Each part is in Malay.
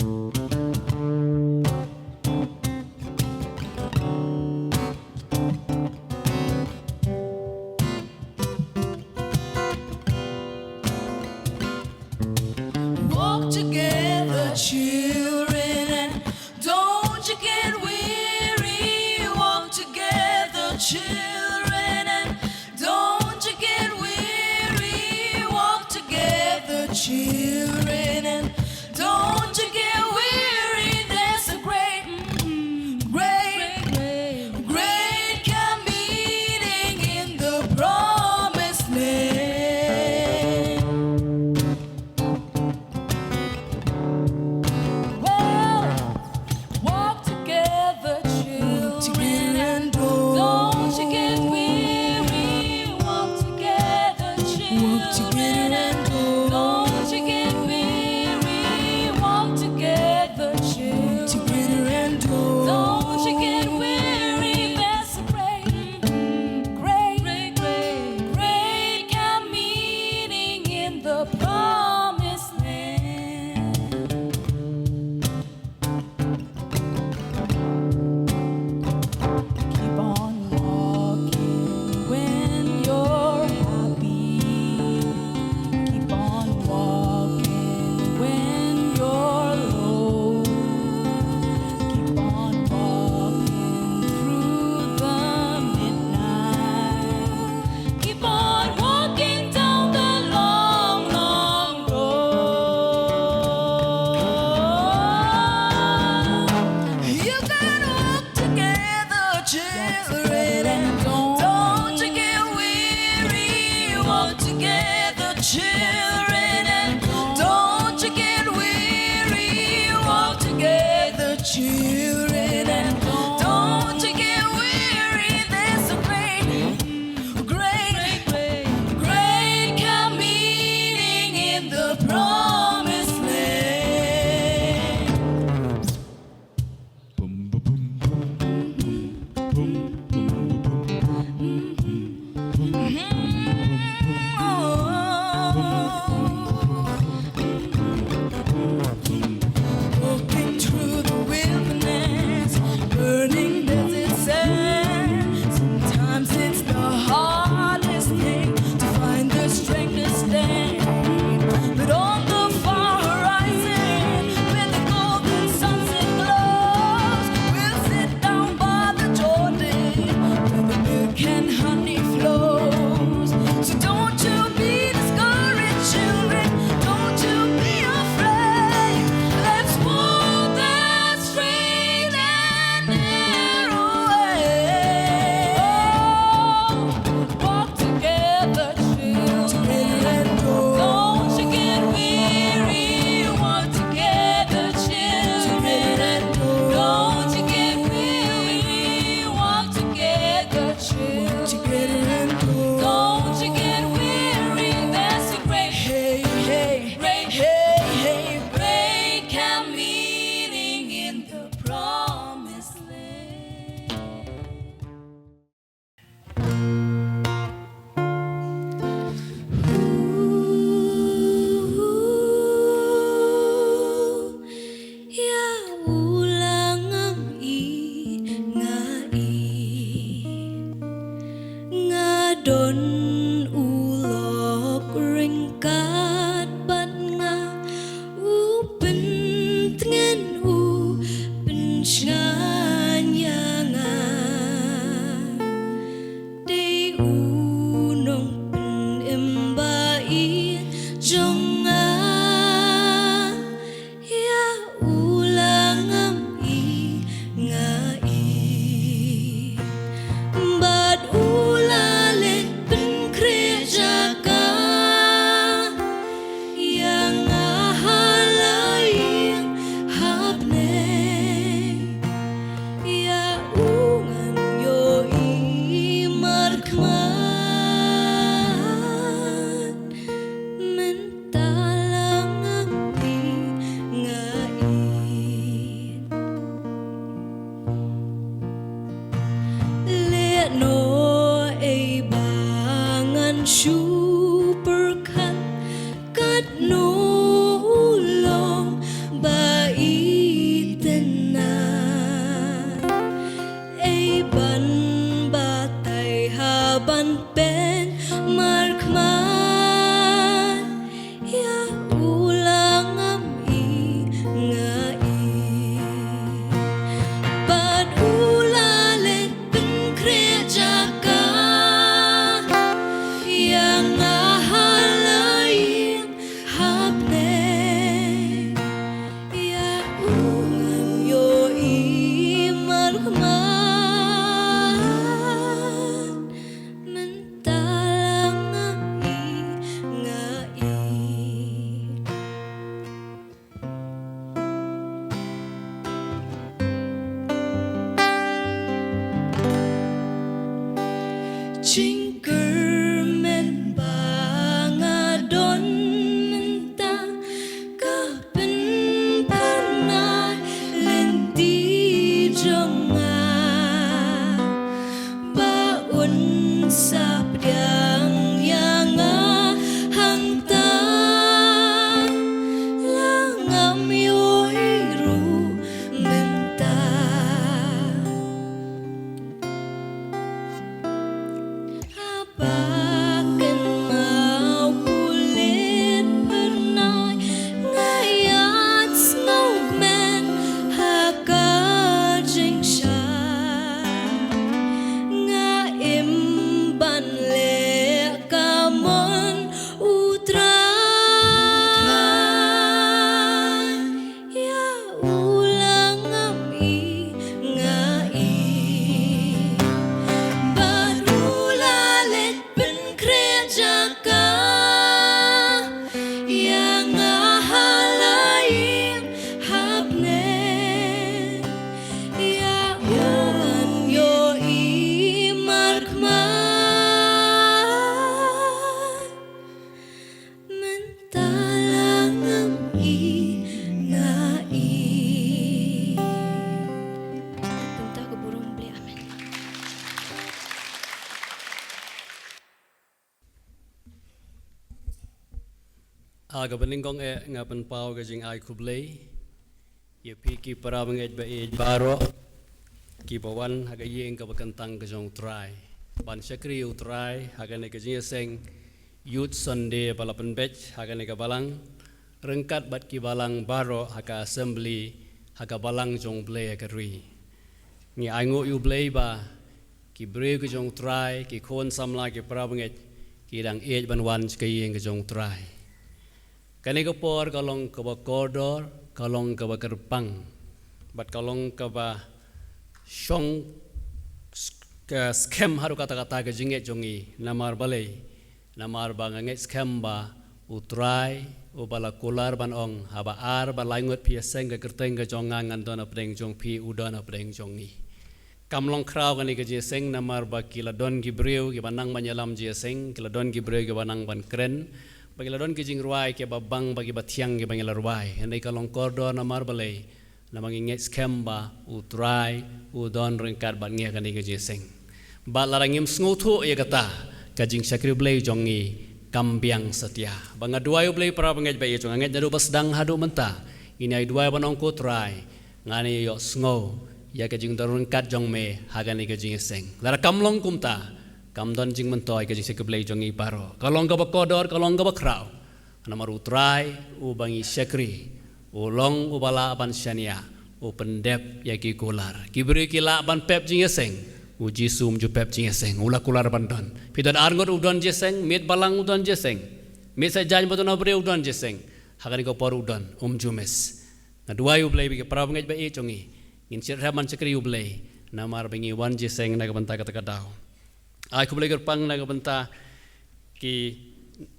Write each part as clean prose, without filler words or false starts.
Walk together, children, and don't you get weary. Walk together, children, and don't you get weary. Walk together, children, and don't you get weary. There's a great camp meeting in the promised land. Walk together, children, and don't you get weary. Walk together, children, and don't you get weary. Walk together, children, and don't you get weary. There's a great camp meeting in the promised land. Keep on walking when you're happy. Keep on walking when you're low. Keep on walking through the midnight. Keep on walking down the long road. You gotta walk together, children, and don't you get weary. Walk together, children, and don't you get weary. Walk together, children, and don't you get weary. There's a great camp meeting in the promised land. Walking through the wilderness, burning desert sand. Sometimes it's the hardest thing to find the strength to stand. But on the far horizon, where the golden sunset glows, we'll sit down by the Jordan, where the milk and honey flows. So don't you be discouraged, children. Don't you be afraid. Let's walk that straight and narrow way. Walk together, children. Don't you get weary. Walk together, children. Don't you get weary. Walk together, children. Don't you get weary. That's a great camp meeting in the promised land. Ya ulang ngadon ulok ringkat bat nga upen tengen upen nyanga de unong pen embai jonga ya ulang ngai bad ulalet pen kreja ka Aga beningkong ngapan pau gajing ai kublay. Ye piki para mengej ba baro. Ki bawan haga yeng ka bakantang gajong try. Ban syakri utray haga ne gajing seng youth Sunday balapan batch haga ne balang rengkat bat ki balang baro haga assembly haga balang jong blay haga ri. Ni ai ngo yu blay ba ki breu gajong try ki kon samla ki para mengej ki dang ban wan ka yeng gajong try. Kani ko por kalong ka ba koridor, kalong ka ba kerpang, bat kalong ka ba syong ka scam haru kata-kata ke jinget jongi namar balai, namar banganget scam ba utrai ubala kular ban ong haba ar ba laingot pia seng ka kerteng ka jongang andon apdeng jong pi udon apdeng jongi. Kamlong kraw kani ka jeseng namar ba kiladon gibreu ki banang banyalam jeseng kiladon gibreu ki banang ban kren. Bagi ladon kijing ruai ke babang bagi batiang ke bagi ruai. Andai kalong koridor namar balai, namang inget scam ba utrai udon rengkat bat ngia kani kejeseng. Bat larangim sengutu ia kata kajing syakri balai jongi kambiang setia. Banga duai balai para penget bayi jong anget jadu basdang hadu mentah. Ini ai duai banong ko trai ngani yok sengo ya kajing rengkat jong me hagani kajing seng. Lara kamlong kumta. Kamdon jing mentoy ke jing sekeblay jongi paro. Kalong ka bakodor, kalong ka bakraw. Namar utray, ubangi syakri, ulong ubala aban syania, upendep yaki kular. Kibri kila aban pep jing eseng, uji sum ju pep jing eseng, ula kular bandon. Pidan arngot udon jeseng, mit balang udon jeseng, mit sajan batun abre udon jeseng. Hakani ko por udon, jumes. Na duai ublay bigi para bangaj ba e jongi. Insir raman syakri ublay, namar bangi wan jeseng na kabanta kata-kataw. Aku boleh gerpang naga benta ki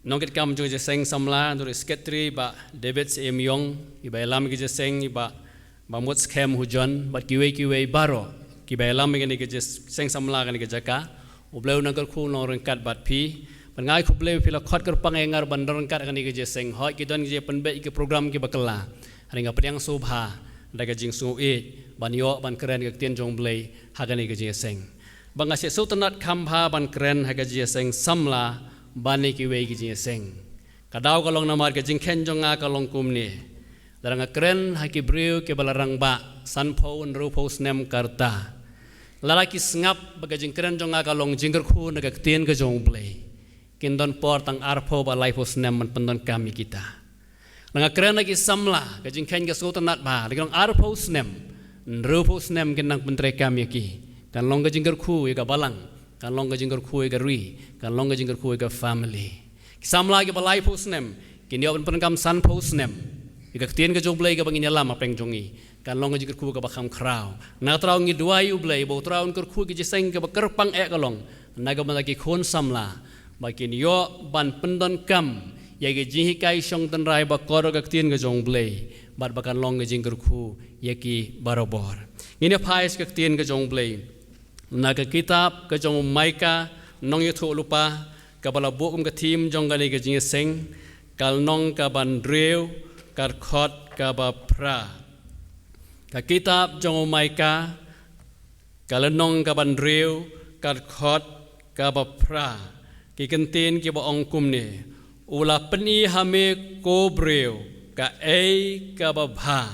nongket kam jo jeseng samla dur sketri ba David Yong iba elam ki jeseng iba mut scam hujan bat kiwe baro ki ba elam ki jeseng samla kan ki jaka ubleu nagar khu no rengkat bat pi bangai ku bleu pila khot gerpang engar bandar rengkat kan ki jeseng hoi ki don ki penbe ki program ki bakala ringa priang subha daga jing sungu ban yo ban keren ki tien jong blei hagani ki jeseng banga se sultanat khamha ban kren haga jeseng samla bani ki wei ki jeseng kadau kalong namar ke jingkhen jonga kalong kumni daranga kren haki breu ke balarang ba sanpho un rupo snem karta lalaki sngap baga jingkren jonga kalong jingger khu naga tien ke jong blei kindon por tang arpho ba laipo snem man pendon kami kita langa kren haki samla ke jingkhen ke sultanat ba ligong arpho snem rupo snem kinang pentre kami ki kan long gajinggar khu ega balang kan long gajinggar khu ega ri kan long gajinggar khu ega family kisamla ge balai posnem kini open penkam san posnem ega tien ge joblai ge bangin lam apeng jongi kan long gajinggar khu ge bakam kraw na trau ngi duai ublai bo trau ngor khu ge jiseng ge bakerpang e kalong naga malaki khon samla bakin yo ban pendon kam ye ge jihi kai shong tan rai ba kor ge tien ge jongblai bat bakan long ge jinggar khu ye ki barobor ini phais ge tien ge jongblai naga kitab ke jong maika nong yutu lupa kabala bukum ke tim jong gali ke jingseng kal nong ka bandreu kar khot ka ba pra ka kitab jong maika kal nong ka bandreu kar khot ka ba pra ki kentin ki ba ong kumne ula peni hame ko breu ka ei ka ba bha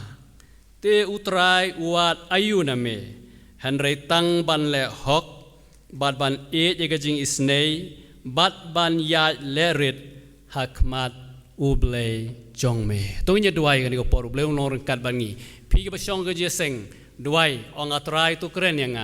te utrai uat ayuna me Henry tang ban le hok bat ban e jing isnei bat ban ya lerit hakmat ublei jongme to nya duai kan ko por ublei nor kat bangi pi ke basong ke jeseng duai ong atrai tu keren yang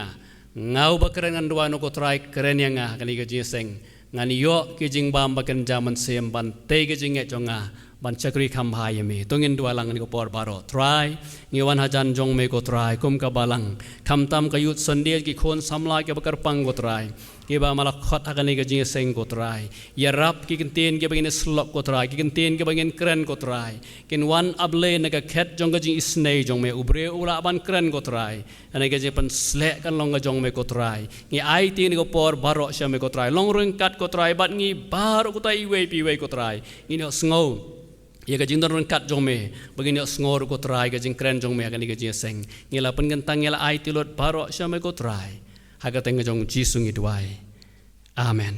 ngau ba keren ngan duai no ko trai keren yang kan ke jeseng ngani yo ke jing bam bakan jaman sem ban te ke jing e jonga ban chakri khambhai me tongin dua lang ni ko por baro try ngiwan hajan jong me ko try kum ka balang khamtam ka yut sondel ki khon samla ke bakar pang ko try ke ba mala khot agani ka jing seng ko try ya rap ki kinten ke bagin slop ko try ki kinten ke bagin kren ko try kin wan able na ka khet jong ka jing isnei jong me ubre ula ban kren ko try ana ke je pan slek kan long ka jong me ko try ngi ai ti ni ko por baro sha me ko try long rung kat ko try bat ngi baro ko tai we pi we ko try ngi no sngo ia ka jingdon ron kat jong me begini ngor ko try ka jing kren jong me ka ni ka jing seng ngila pen gentang ngila ai tilot baro sha me ko try haga teng jong jisu ngi duai amen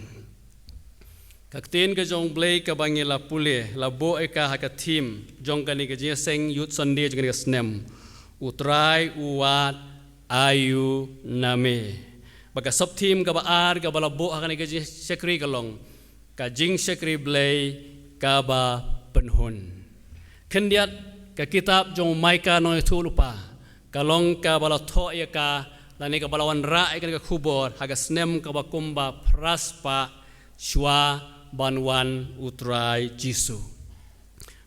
Kaktin ka jong blay ka bangi la pule la bo eka haka team jong kani ka seng youth Sunday jong kani ka snem utrai uwat ayu name baka sub team ka baar ka bala bo haka ni ka sekri ka long ka jing sekri blay ka ba penhun kendiat ka kitab jong maika no tu lupa ka long ka bala tho ya ka lani ka balawan ra ka ka khubor haka snem ka ba kumba praspa shwa banwan utrai jisu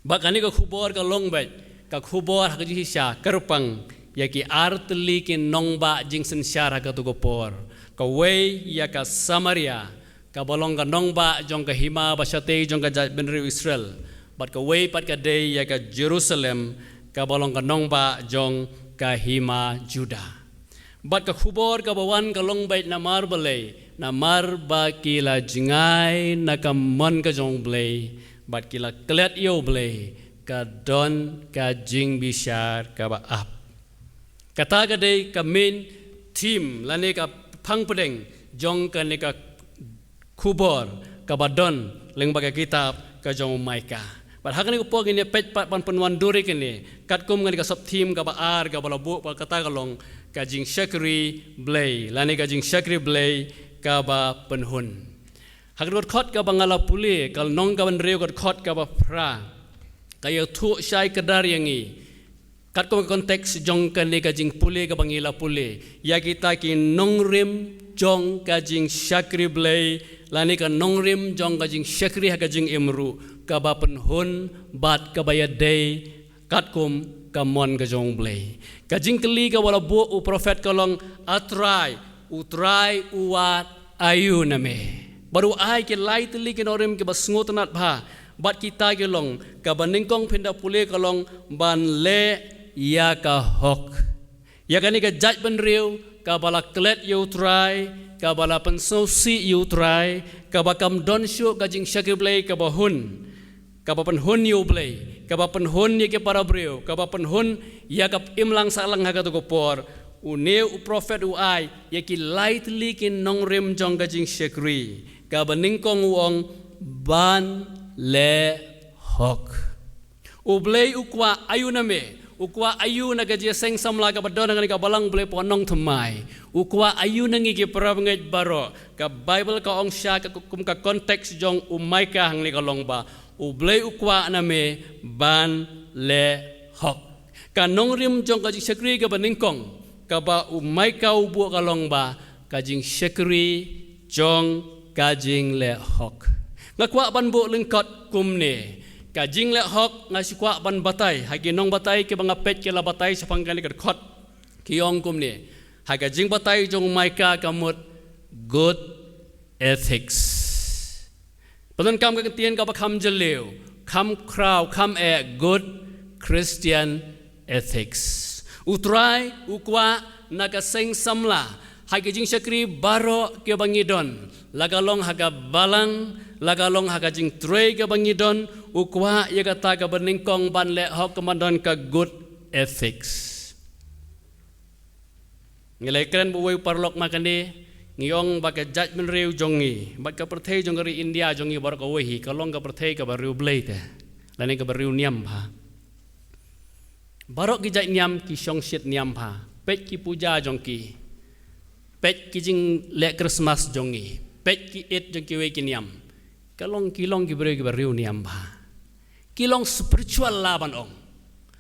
bakani ka khubor ka longbet ka khubor haka jisha karpang yaki artli ki nongba jing sensyara ka tu gopor ka wei ya ka samaria ka bolong ka nongba jong ka hima basate jong ka benri Israel bat ka wei pat ka day ya ka Jerusalem ka bolong ka nongba jong ka hima Juda bat ka khubor ka bawan ka longbet na marbale na marba kila jingai na ka mon ka jong blay bat kila klet yo blay ka don ka jing bishar ka ba ap kata ka day ka main team lani ka phang pedeng jong ka ni ka khubor ka ba don leng ba ka kitab ka jong maika bat hakani ko pog ini pet pat pan penwan duri kini kat kum ka sub team ka ba ar ka ba labu ba kata ka long ka jing shakri blay lani ka jing shakri blay ka ba penhun hakot khot ka bangala puli kal nong ka ban reu khot ka ba pra kaya thu shai kadar yangi kat ko konteks jong ka ni ka jing puli ka bangila puli ya kita ki nongrim jong ka jing shakri blay lani ka nongrim jong ka jing shakri ha ka jing imru ka ba penhun bat ka ba ya day kat kum ka mon ka jong blay ka jing kli ka wala bu u prophet ka long utrai uwat ayu name baru ai ke lai teli ke norim ke basngot nat bha bat kita ke long ka baningkong pinda pule ka long ban le ya ka hok ya kani ka jaj ban riu ka bala klet yu try ka bala pensosi yu try ka bakam don shu ka jing shakir blay ka bahun ka ba penhun yu blay ka ba penhun ye ke para briu ka ba penhun ya ka imlang salang ha ka to por uneu prophet uai yaki lightly kin nongrim jong ka jing shakri ka baningkong wong ban le hok ublay ukwa ayu name ukwa ayu na gaji seng samla ka badon ngani ka balang blay ponong thmai ukwa ayu nangi ki parabngai baro ka bible ka ong sha ka kum ka konteks jong umaika hangli ka longba ublay ukwa name ban le hok ka nongrim jong ka jing shakri ka baningkong kaba umay ka ubu kalong ba kajing shakri jong kajing le hok ngakwa ban bu lengkot kumne kajing le hok ngasikwa ban batay hagi nong batay ke banga pet ke la batay sa pangkali ka khot kiyong kumne haga jing batay jong umay ka kamut good ethics padan kam ka tien ka ba kham jaleu kham kraw kham good Christian ethics utrai ukwa nakaseng samla hagi jing shakri baro ke bangidon lagalong haga balang lagalong haga jing trei ke bangidon ukwa ya kata ka beningkong ban le hok kemandon ka good ethics ngilekren buwai parlok makande ngiyong baka judgment reu jongi bat ka perthei jongari India jongi bar ka wehi kalong ka perthei ka baru blate lani ka baru niam ha barok ki jai niam ki shong shit niam pha pet ki puja jong ki pet ki jing le Christmas jongi pet ki et jong ki we ki niam kalong kilong ki bre ki bariu niam pha kilong spiritual laban ong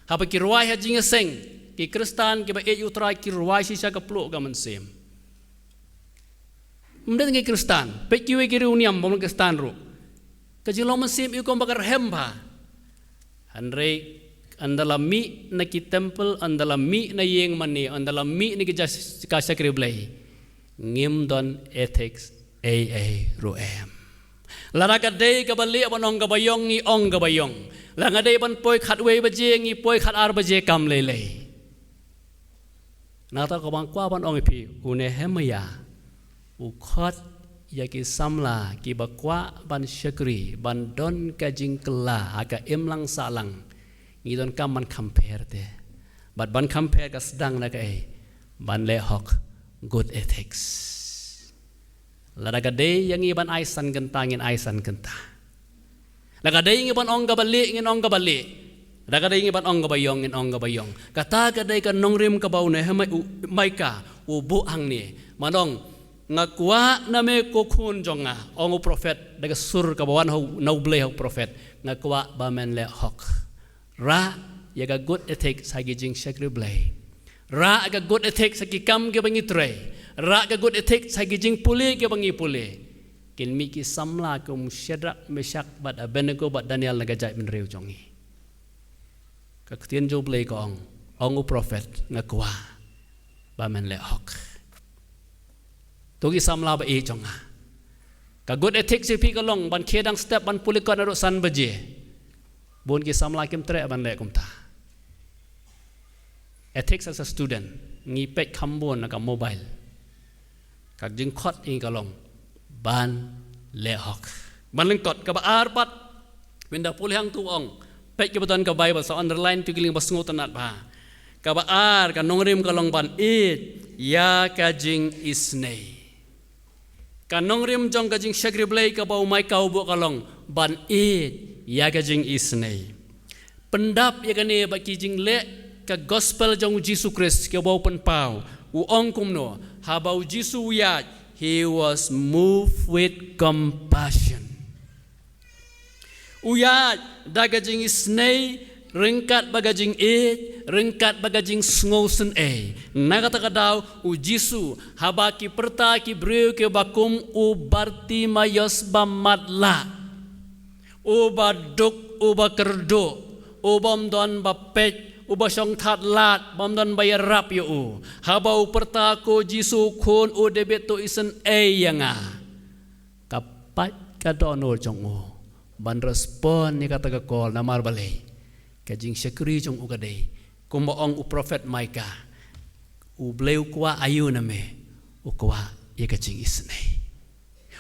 haba ki ruai ha jing seng ki Kristan ki ba et utrai ki ruai si sha ka pluk ga mensem mden ki Kristan pet ki we ki riu niam bom Kristan ru ka jilong mensem yu kom bakar hem pha hanre andala mi na ki temple andala mi na yeng mani andala mi ni ki ka shakri blay ngim don ethics ruem lara ka day ka bali abanong ka bayong ni ong ka bayong la nga day ban poi khat we ba je ngi poi khat ar ba je kam le le na ta ka bang kwa ban ong pi une hemaya u khot ya ki samla ki ba kwa ban shakri ban don ka jing kla aga imlang salang ngidon kam man compare te but ban compare ka sedang na kai ban le hok good ethics Ladagade yang iban aisan gentangin aisan genta. Lagade yang iban ong gabalik ngin ong gabalik. Lagade yang iban ong gabayong ngin ong gabayong. Kata gadai kan nongrim kabau ne maika ubu hang ni. Manong ngakwa name kokun jonga ong prophet daga sur kabawan hau nauble hau prophet ngakwa bamen le hok. Ra yaga good etek sagi jing shakri blay. Ra aga good etek sagi kam ke bangi tray. Ra aga good etek sagi jing pule ke bangi pule. Kin miki samla kum Shadrach Meshach bat Abednego bat Daniel nagajai min reu jongi. Kaktian jo blay ko ong prophet ngakwa bamen le hok. Tugi samla ba e jonga. Ka good etek si pi kalong ban kedang step ban pule ko na san baje. Bon ki samla kim tre ban le kum ta. Ethics as a student, ngi pek kambon naka mobile. Kag jing kot ing kalong ban lehok. Ban lengkot ka ba arpat winda puli hang tuong. Pek ke beton ka Bible so underline tu giling basngo tanat ba. Ka ba ar ka nongrim kalong ban it ya ka jing isnei. Ka nongrim jong ka jing shagri blay ka ba umay ka ubo kalong ban it ya ka jing isnei. Pendap ya kane ba ki jing le ka gospel jong Jesus Christ ke bau pen pau u ong kumno habau Jesus ya he was moved with compassion uya dagajing isnei ringkat bagajing ringkat bagajing sngosen nagata kadau u Jesus habaki perta ki breu ke bakum u Bartimayos bamadla u baduk u bakerdo u bomdon bapet ubasong tatlat bamdan bayar rap yo habau pertako jisu kun u debet to isen yanga kapat kadono jongo ban respon ni kata ka call na marbale kajing syakri jong ugade kumba ong u prophet Maika u bleu kwa ayu na me u kwa ye kajing isne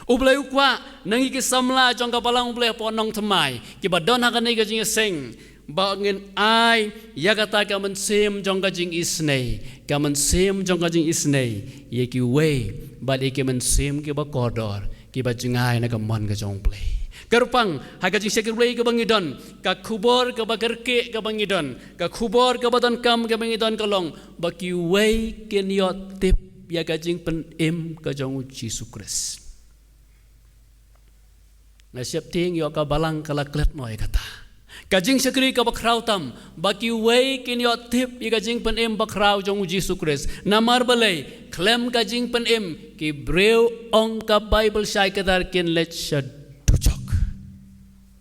u bleu kwa nangi ki samla jong ka palang bleu ponong thamai ki badon hakane kajing sing bangin ai ya kata ka mensem jong ka jing isnei ka mensem jong ka jing isnei ye ki we bad ye ki mensem ki ba kodor ki ba jingai na ka mon ka jong play karpang ha ka jing sekir play ka bangidon ka khubor ka ba gerke ka bangidon ka khubor ka badon kam ka bangidon kalong ba ki we ken yo tip ya ka jing pen im ka jong Jesus Christ na siap ting yo ka balang kala klet noi kata kajing sekri ka bakraw tam baki way kin yo tip i kajing pen em bakraw jong Jesus Christ namar balay klem kajing pen em ki breu ong ka Bible syai kadar kin let sha dujok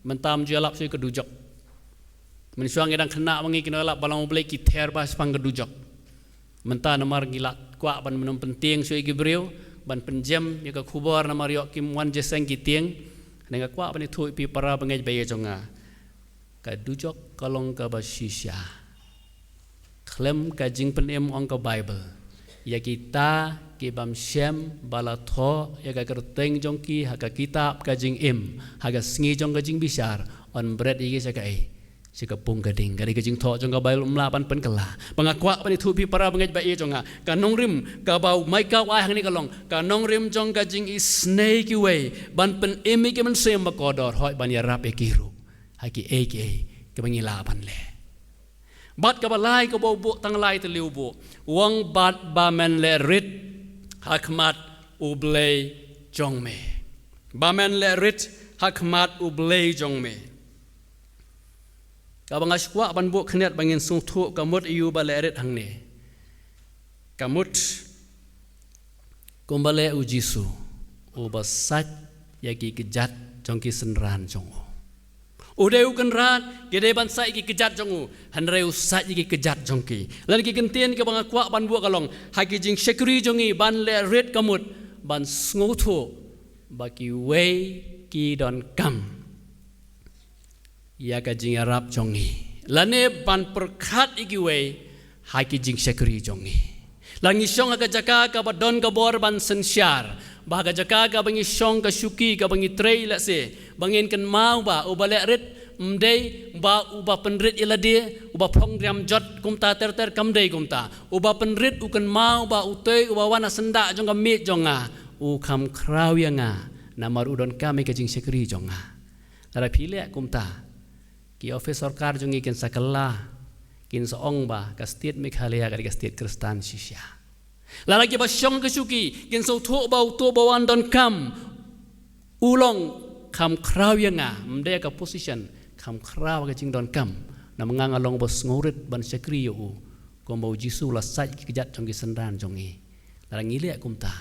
mentam jalap sui ka dujok mensuang edang kena mangi kin lap balang balay ki ther bas pang ka dujok menta namar gilat kwa ban menum penting sui ki breu ban penjem ya ka khubor namar yo kim wan jeseng ki tieng nenga kwa ban thu pi para bangej baye jonga ka dujok kalong ka basisya klem ka jing penem ong ka Bible ya kita ki bam shem balatho ya ka kerteng jong ki ha ka kitab ka jing im ha ka sngi jong ka jing bisar on bread igi sa ka sika pung ka ding ka jing tho jong ka Bible umlapan pen kala pangakwa pa ni thu pi para bangej ba jong ka nongrim ka bau mai ka wa hang ni kalong ka nongrim jong ka jing isnei ki we ban pen imi ki men sem ba kodor hoi ban ya rap e kiru haki ke bangilapan le bat ka balai ko bobo tang lai te liubo wang bat ba men le rit hakmat ublei jongme ba men le rit hakmat ublei jongme ka bangas kwa ban bo khnet bangin sung thu kamut iu ba le rit hangne kamut kumbale u Jisu u basat yaki kejat jongki senran jongo udeu kan rat gede ban sai ki kejat jongu hanreu sai ki kejat jongki lan ki kentien ke bang kwa ban bu kalong haki jing sekuri jongi ban le red kamut ban sngoto baki we ki don kam ya ka jing arab jongi lane ban perkhat iki we haki jing sekuri jongi langi song ka jaka ka badon ka bor ban sensyar bahaga jaka ka bangi song ka syuki ka bangi trei la se bangin kan mau ba ubale rit mdei ba uba penrit ilade uba program jot kumta ter kamdei kumta uba penrit ukan mau ba utei uba wana senda jong ka mit jonga คำคราวยังนามารุดอนกาไม่กระจิงเชกรีจงแต่พี่เลี้ยกุมตากีออฟฟิศสการจงกินสักลากินสองบากับสเตทเมฆาลายกับสเตทคริสตันชิชยาแล้วlagi basyong kesukiกินสุทุบาวันดอนคำอุลองคำคราวยังมันได้กับ position คำคราวกับจิงดอนคำnamang ngalong bos ngurit ban sekri yo ko mau jisu la sai kejat jong gisendan jongi la ngile kumta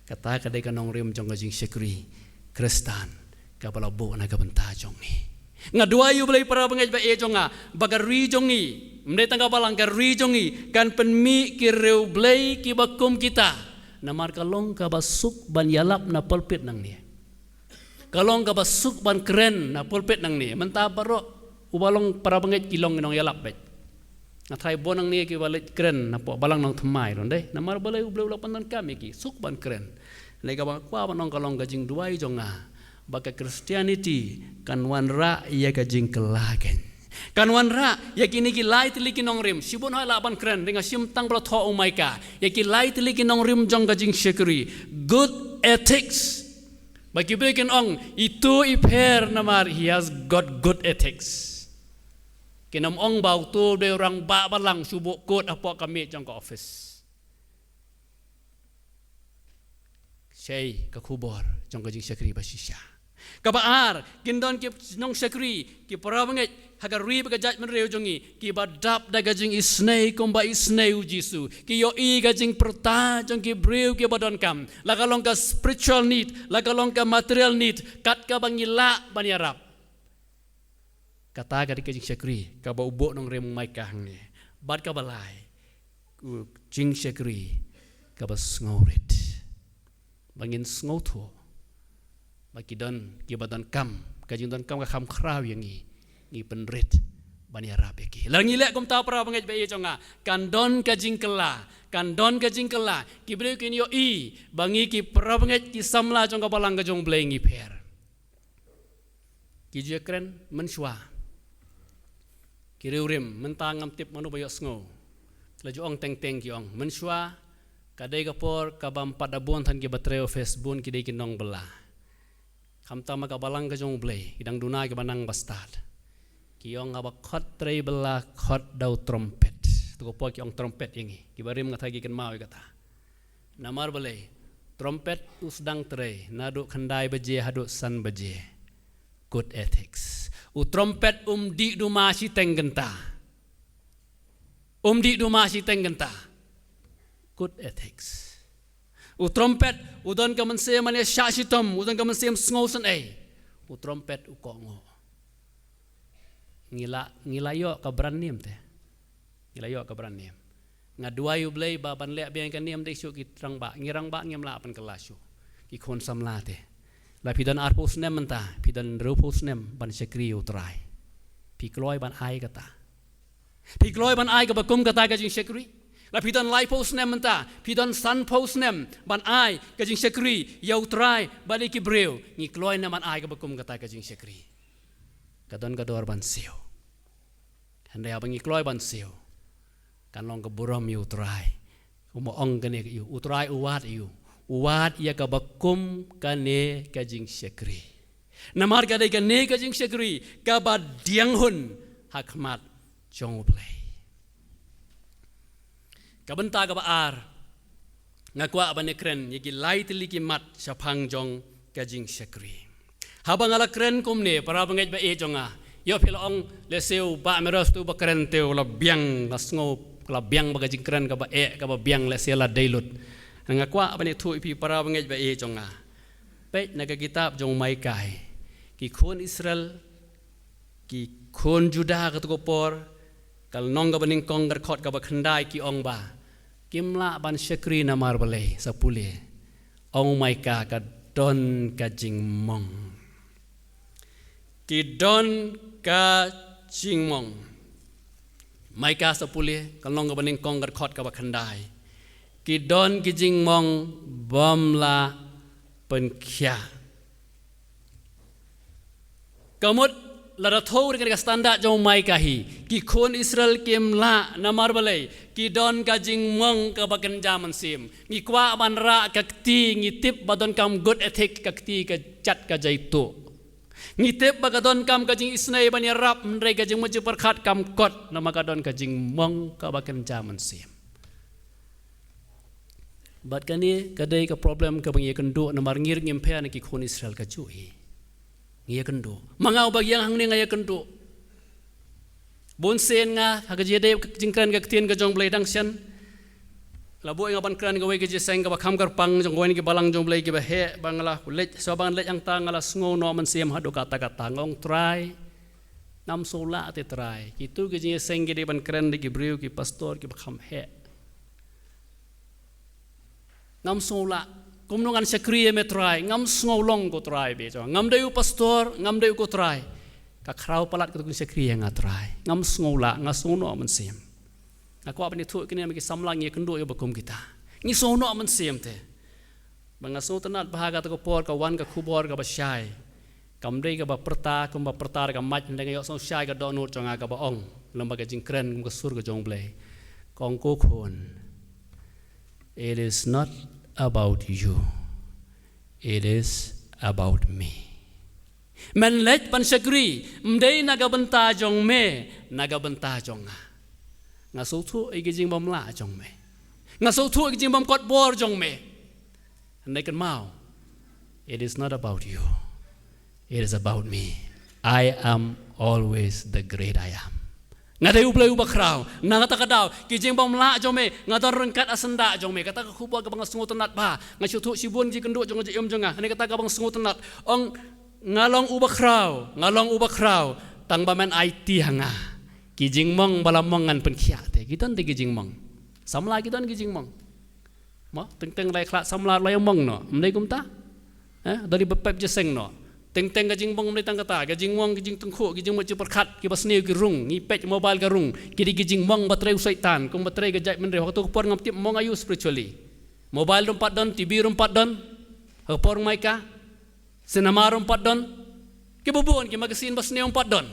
kata kadai kanong rim jong jing sekri kristan ka bala bo na ka benta jongi ngadua yu belai para bangaj ba e jonga bagari jongi mde tangga balang ka ri jongi kan penmi ki reu blai ki bakum kita namar kalong ka basuk ban yalap na pulpit nang ni kalong ka basuk ban keren na pulpit nang ni menta baro ubalong para bangit kilong nong yalap bet nathai bonang ni ki balit keren napo balang nong thmai ron deh namar balai ubleu lapan nan kami ki suk ban keren lega ba kwa banong kalong gajing duai jonga baka Christianity kan wanra ya gajing kelagen kan wanra ya kini ki lai tili ki nong rim sibun ha lapan keren dengan sim tang bra tho umaika ya ki lai tili ki nong rim jong gajing shekri good ethics bagi berikan ong itu iper namar he has got good ethics kinam ong bau tu de orang ba balang subuk kot apa kami jang ke office sei ka khubor jang ka jing sekri basisya ka baar kindon ki nong sekri ki para banget hagar ri ba jaj men reu jongi ki badap da gajing isnei komba isnei u jisu ki yo i gajing perta jang ki breu ki badon kam la kalong ka spiritual need la kalong ka material need kat ka bangila banyarap kata ka dikajing sekri ka ba ubok nong rem mai kang ni bad ka balai ku jing sekri ka ba sngorit bangin sngoto bagi don ki badan kam ka jing don kam ka kham khraw yang ni penrit bani arab ki langi lek kum ta pra bangaj be jonga kan don ka jing kela kan don ka jing kela ki bre ki yo i bangi ki pra bangaj ki samla jong ka balang ka jong blengi per ki je kren menshwa kiriurim mentangam tip manu bayok sngo laju ong teng ki ong menshwa kadai kapor kabam padabon than ki batreo facebook ki dei ki nong bela khamta ma ka balang ka jong blei idang duna ki banang bastad ki ong aba khot trei bela khot dau trompet tu ko ki ong trompet yangi ki barim ngata ki ken mau kata namar belai trompet usdang trei nadu khandai beje hadu san beje good ethics u trompet di duma si tenggenta di duma si tenggenta good ethics u trompet udon ka mense mane sha sitom udon ka mense sngosen u trompet u kongo ngila yo ka branim te ngila yo ka branim ngadua yu blei ba ban le biang kan niam de su ki trang ba ngirang ba ngem la pan kelasu ki khon samla te la pidan arpos nem menta pidan ropos nem ban sekri utrai pi kloi ban ai kata pi kloi ban ai ka bakum kata ka jing sekri la pidan lai pos nem menta pidan san pos nem ban ai ka jing sekri ya utrai ban ki breu ni kloi nem ban ai ka bakum kata ka jing sekri kadon ka dor ban sio handai abang ni kloi ban sio kan long ka buram yu utrai umo ong kane yu utrai uwat yu uwat ia ka bakum kane ka jing sekri namar ka dei kane ka jing sekri ka ba diang hun hakmat jong play ka benta ka baar ngakwa abane kren yegi lai tili ki mat sapang jong ka jing sekri habang ala kren kumne para bangaj ba e jonga yo pilong leseu ba meros tu ba kren teu la biang la sngo la biang ba jing kren ka ba e ka ba biang lesel la deilut ngakwa abane thu ipi para bangaj ba e jonga pe naga kitab jong mai kai ki khon Israel ki khon Juda ka tu por kal nong ka baning kong gar khot ka ba khandai ki ong ba kimla ban sekri namar balai sapule ong mai ka don ka jing mong ki don ka jing mong mai ka sapule kal nong ka baning kong gar khot ka ba khandai ki don ki jing mong bom la pen kya kamut lada thau dengan standar jong mai kahi ki kon Israel kem la namar balai ki don ka jing mong ka bakan jaman sim ngi kwa ban ra ka ti ngi tip badon kam good ethic ka ti ka chat ka jaitu ngi tip bagadon kam ka jing isnai ban rap mre ka jing muji perkhat kam kot nama ka don ka jing mong ka bakan jaman sim bat kani kadai ka problem ka bangi kendo namar ngir ngimpe an ki kon Israel ka chui ngia kendo mangau bagiang hang ni ngaya kendo bon sen nga haga jede jingkran ga ktien ga jong blai dang sen labo nga ban kran ga we ga je seng ga kham gar pang jong wen gi balang jong blai gi ba he bangala kulet so bang let ang tang ala sngo no man sem hadu kata kata ngong try nam sola te try itu ga je seng gi de ban kran gi breu gi pastor gi ba kham he nam sola kumnungan sakriye me try ngam sngo ko try be jo ngam deu pastor ngam deu ko try ka khrau palat ko sakriye nga try ngam sngo nga sono man sem aku apa ni thu kini maki samlang ye kendo yo bakum kita ni sono man sem te banga so tanat bahaga to ko por ka wan ka khubor ka basai kam dei ka ba perta kum ba perta ka mach ndeng yo so sai ka do nut jonga ka ba ong lembaga jingkren kum ka sur ka jong blai kong ko khon it is not about you. It is about me. Men let pan sakri mdei naga benta jong me naga benta jong nga so thu ai jing bom la jong me nga so thu ai jing bom kot bor jong me ndai kan mau it is not about you. It is about me. I am always the great I am. Nga deu play uba kraw na ngata kadau ki jing bom la jong me nga don rengkat asenda jong me kata ka khubwa ka bang sungut nat ba nga chu sibun ji kendo jong ji jong ani kata ka bang sungut nat ong ngalong uba kraw tang ba men IT hanga ki jing mong balamongan pen khia te ki ton te ki jing mong samla ki ton ki jing mong mo teng lai khla samla lai mong no mdai kum ta dari bepep je seng no teng ka jing bong mdai tang kata ka jing mong ki jing tengkhu ki jing mo perkhat ki basneu ki rung ni pech mobile ka rung ki jing mong baterai syaitan kum baterai ka jai men re waktu por ngam tip mong ayu spiritually mobile rompat don TV rompat don por mai ka sinema rompat don ki bubun ki magasin basneu rompat don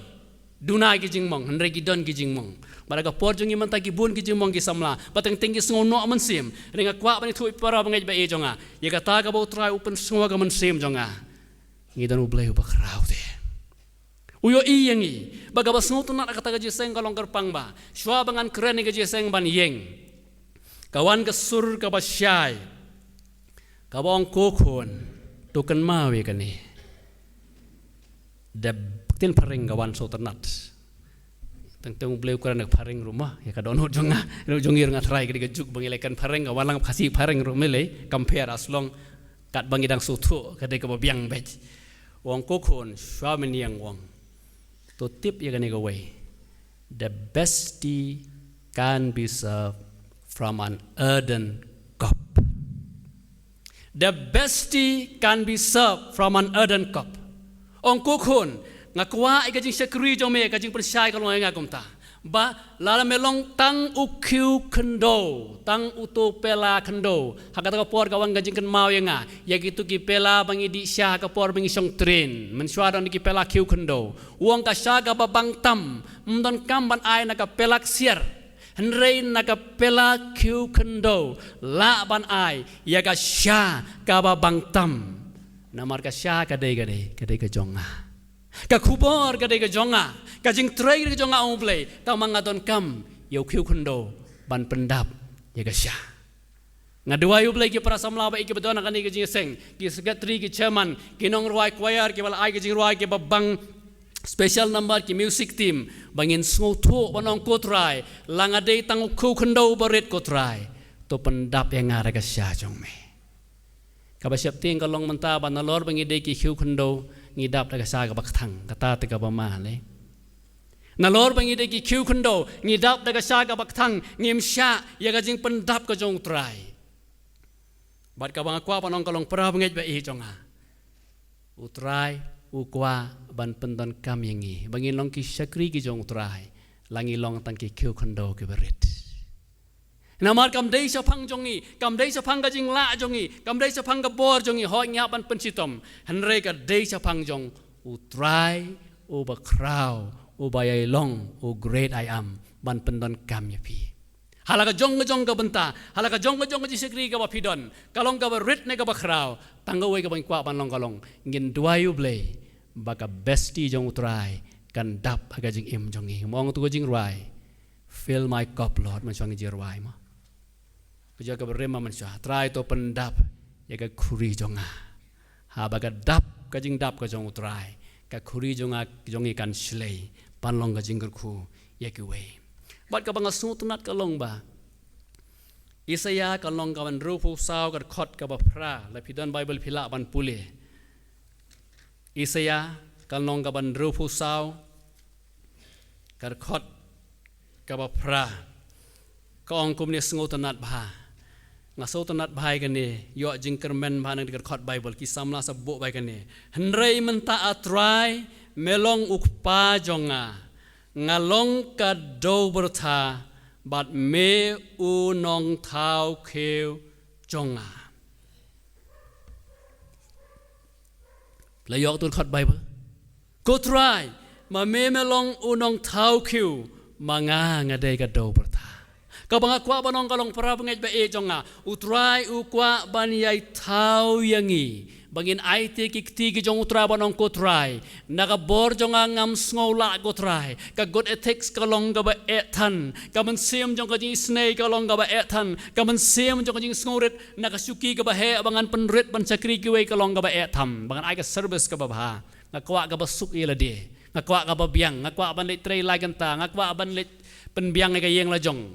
duna ki jing mong hendrai ki don ki jing mong baraga por jongi man ta ki bun ki jing mong ki samla bateng teng ki ngono man sim ringa kwa bani thui para bangai ba e jonga ye kata ka bo try open semua ka man sim jonga ngidan ublay ubakraw de uyo iyangi baga basngo tunat kata gaji seng kalong kerpang ba shwa bangan keren gaji seng ban yeng kawan kesur ka basyai ka bong kokon tukan mawe kani da tin paring kawan so tunat teng ublay keren nak paring rumah ya ka dono jonga jongir ngatrai kadi gajuk bangilekan paring kawan lang kasih paring rumele compare aslong kat bangidang sutu kadi ka biang bej wong kokon shwamen yang wong to tip ya gani way the best tea can be served from an earthen cup. The best tea can be served from an earthen cup. Ong kokon ngakwa ikajing sekri jong me kajing persai kalong ngagom ta ba lala melong tang ukyu kendo tang uto pela kendo hakata ka por kawan gajing kan mau yang ya gitu ki pela bangi di sya ka por bangi song train mensuara ni ki pela kyu kendo uang ka sya ka babang tam mdon kamban ai na ka pelak sier henrei na ka pela kyu kendo la ban ai ya ka sya ka babang tam namar ka sya ka dei ka jonga ka kubor ka dei ka jonga ka jing trai ka jonga ong play ta mangadon kam yo kyu kendo ban pendap ya ka sya ngadua yu play ki para samla ba iki bedona kan ki jing seng ki secretary ki chairman ki nong ruai choir ki bal ai ki jing ruai ki babang special number ki music team bangin sngoto banong ko try langadei tang kyu kendo baret ko try to pendap yang ngara ka sya jong me ka ba syap ting kalong menta ban lor bangi dei ki kyu kendo ngidap daga sa ka bakthang kata te ka ba ma le nalor bangi de ki kyu kendo ngidap daga sa ka bakthang ngim sya ya ga jing pendap ka jong try bat ka bang kwa panong kalong pra bangej ba e jonga utrai ukwa ban pendon kam yangi bangin long ki sakri ki jong try langi long tang ki kyu kendo ki berit namar kam dei sa phang jongi kam dei sa phang ga jing la jongi kam dei sa phang ga bor jongi ho nya ban pensitom henre ka dei sa phang jong utrai o ba crow o ba yai long o great I am ban pendon kam ya pi halaka jong ka benta halaka jong ka jisekri ka ba pidon kalong ka ba rit ne ka ba crow tanggawe ka ban kwa ban long kalong ngin duayu ble baka besti jong utrai kan dap aga jing im jongi mong tu jing rai fill my cup Lord man chang ji rai ma kuja ka berema man sha try to pendap ya ka khuri jonga ha baka dap ka jing dap ka jong utrai ka khuri jonga jongi kan slei pan long ka jing khu ya ki we bat ka bang su tunat ka long ba Isaya ka long ka ban ru pu sao ka khot ka ba phra la pidon bible phila ban pule Isaya ka long ka ban ru pu sao ka khot ka ba phra ka ong kum ne sngo tunat ba nga so tunat bhai ka ne yo jing kermen ba nang ka khot bible ki samla sa bo bai ka ne hnrei menta atrai melong ukpa jonga ngalong ka do bertha bat me u nong thau kheu jonga la yok tu khot bible ko try ma me melong u nong thau kheu manga ngadai ka do bertha ka banga kwa banong kalong para bangej ba e jonga u try u kwa ban yai thau yangi bangin IT kikti ki jong utra banong ko try naga bor jonga ngam sngola ko try ka good ethics ka long ga ba ethan ka man sim jong ka jing snake ka long ga ba ethan ka man sim jong ka jing sngoret naga suki ka ba he bangan penrit ban sakri ki we ka long ga ba etham bangan ai ka service ka ba ba ngakwa ka ba suk ila de ngakwa ka ba biang ngakwa ban le tray la ganta ngakwa ban le penbiang ka yeng la jong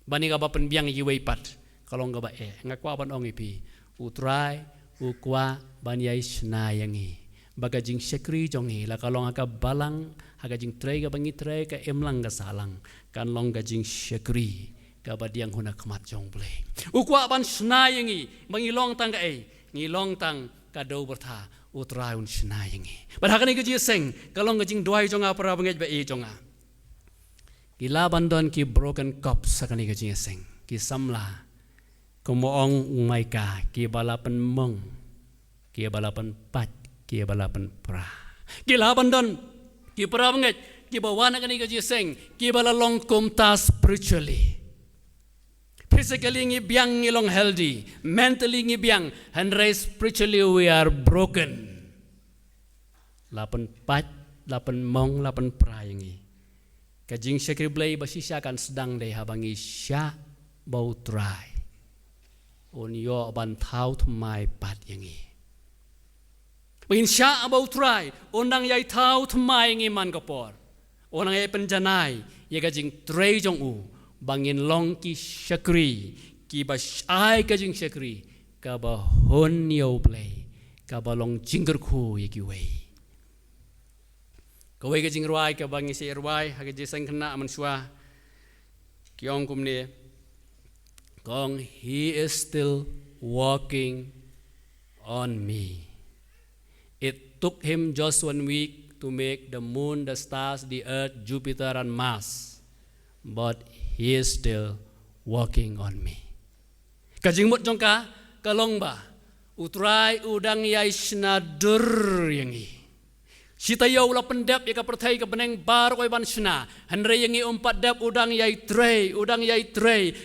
bani ka ba penbiang yi we pat ka long ga ba ngakwa ban ong ipi utrai ukwa banyai sna yangi bagajing sekri jongi la kalong aka balang agajing trei ka bangi trei ka emlang ka salang kan long gajing sekri ka badiang huna kmat jong ble ukwa ban sna yangi bangi long tang ka ngi long tang ka do bertha utraun sna yangi badhakani ka ji seng kalong gajing duai jonga para bangej ba jonga gila bandon ki broken cup sakani ka ji seng ki samla Kumoong umaika ki balapan mong ki balapan pat ki balapan pra ki laban don ki pra banget ki bawana kani ka jiseng ki balalong kumta spiritually physically ngi biang ngi long healthy mentally ngi biang and spiritually we are broken lapan pat lapan mong lapan pra yangi kajing syakri blay basisya kan sedang deh habangi sya bau try on yo ban thau thmai pat yangi Bangin sya abau try onang yai thau thmai ngi man kapor onang yai penjanai ye kajing trei jong u bangin long ki syakri ki bas ai kajing syakri ka ba hon yo play ka ba long jingger khu ye ki wei ka wei kajing ruai ka bangi se ruai ha kajing sang kena man swa ki ong kum ne Kong, he is still walking on me. It took him just 1 week to make the moon, the stars, the earth, Jupiter, and Mars. But he is still walking on me. Kajing mut jongka, kalong ba, utrai udang yai snadur yangi. Sitayaw la pendap ya ka perthai ka beneng bar koi ban sna hanre yangi umpat dap udang yai trei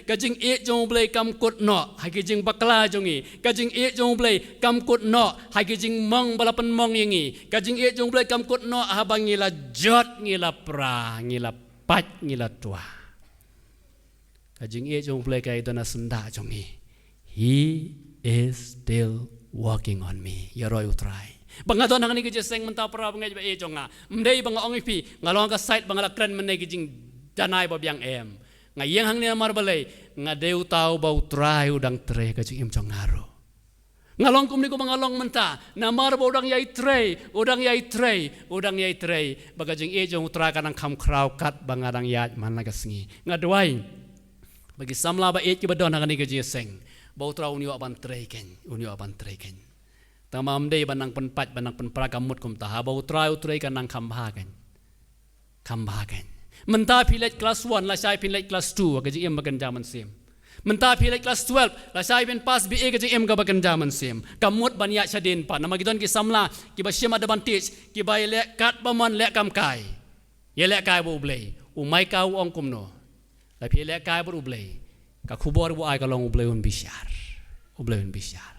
kajing e jong blai kam kut no hai kajing bakla jongi kajing e jong blai kam kut no hai kajing mong balapan mong yangi kajing e jong blai kam kut no habang ngila jot ngila pra ngila pat ngila tua kajing e jong blai kai dona senda jongi he is still walking on me ya roi utrai Bangadon hang ni kejeng mentau pra bangaj ba e jonga mdei bang ong ipi ngalong ka site bangala kren menai kejing danai ba biang em ngayeng hang ni mar balai ngadeu tau bau trai udang tre kejing im jongaro ngalong kum ni ko bangalong menta namar ba udang yai trei bagajing e jong utra kanang kham krau kat bangadang yat man la kasngi ngadwai bagi samla ba e ki badon hang ni kejeng bau trau ni wa ban trei ken Tamam day banang penpat banang penpra kamut kum ta habau utrai kanang kambahakan menta pilet kelas 1 la sai pilet kelas 2 gaji em bagan jaman sim Mentah pilih kelas 12, lah saya ben pas BA ke M ka bakan zaman sim. Kamut banyak syadin pa. Nama giton ki samla, ki ba syem advantage, ki ba lek kat baman lek kam kai. Ye lek kai bu blei. Umai kau ong kumno. Lah pilih lek kai bu blei. Ka khubor bu ai ka long blei un bisyar. Blei un bisyar.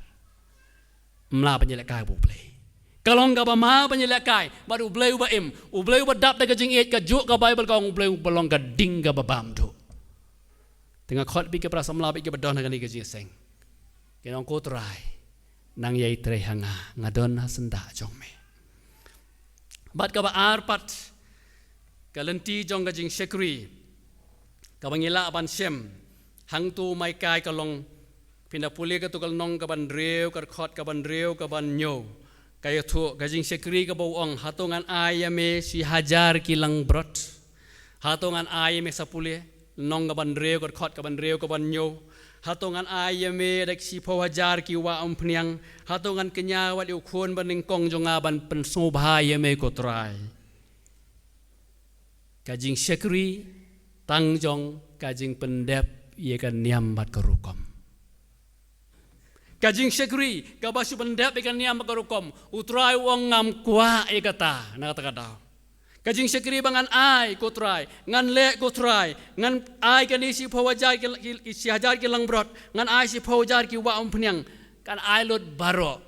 Mla penyelek kai bu blei. Kalau enggak bama penyelek kai, baru blei ba M, blei ba dap da ka jing et ka juk ka Bible ka blei belong ka ding ka babam tu. Tengah khot bi ke prasa mla bi ke badon ngani ke jiseng. Kenong ko try nang yai tre hanga ngadon hasenda jong me. Bat ka ba arpat kalenti jong ka jing sekri. Ka bangila ban sem hang tu mai kai ka long pindah pulih ka tu kal nong ka ban reu ka khot ka ban reu ka ban nyo. Kaya tu ka jing sekri ka bau ong hatongan ayame si hajar kilang brot. Hatongan ayame sapulih nong kaban reu kat khot kaban reu kaban nyo hatongan ayame dak si phawajar ki wa ampniang hatongan kenya wa liu khon baning kong jonga ban pensobha yame ko trai kajing sekri tangjong kajing pendep ye kan niam bat karukom kajing sekri kabasu pendep ye kan niam bat karukom utrai wong ngam kwa ye kata na kata kajing sekri bangan ai ko try ngan le ko try ngan ai kan isi phawajar ki si hajar ki langbrot ngan ai si phawajar ki wa umpniang kan ai lot baro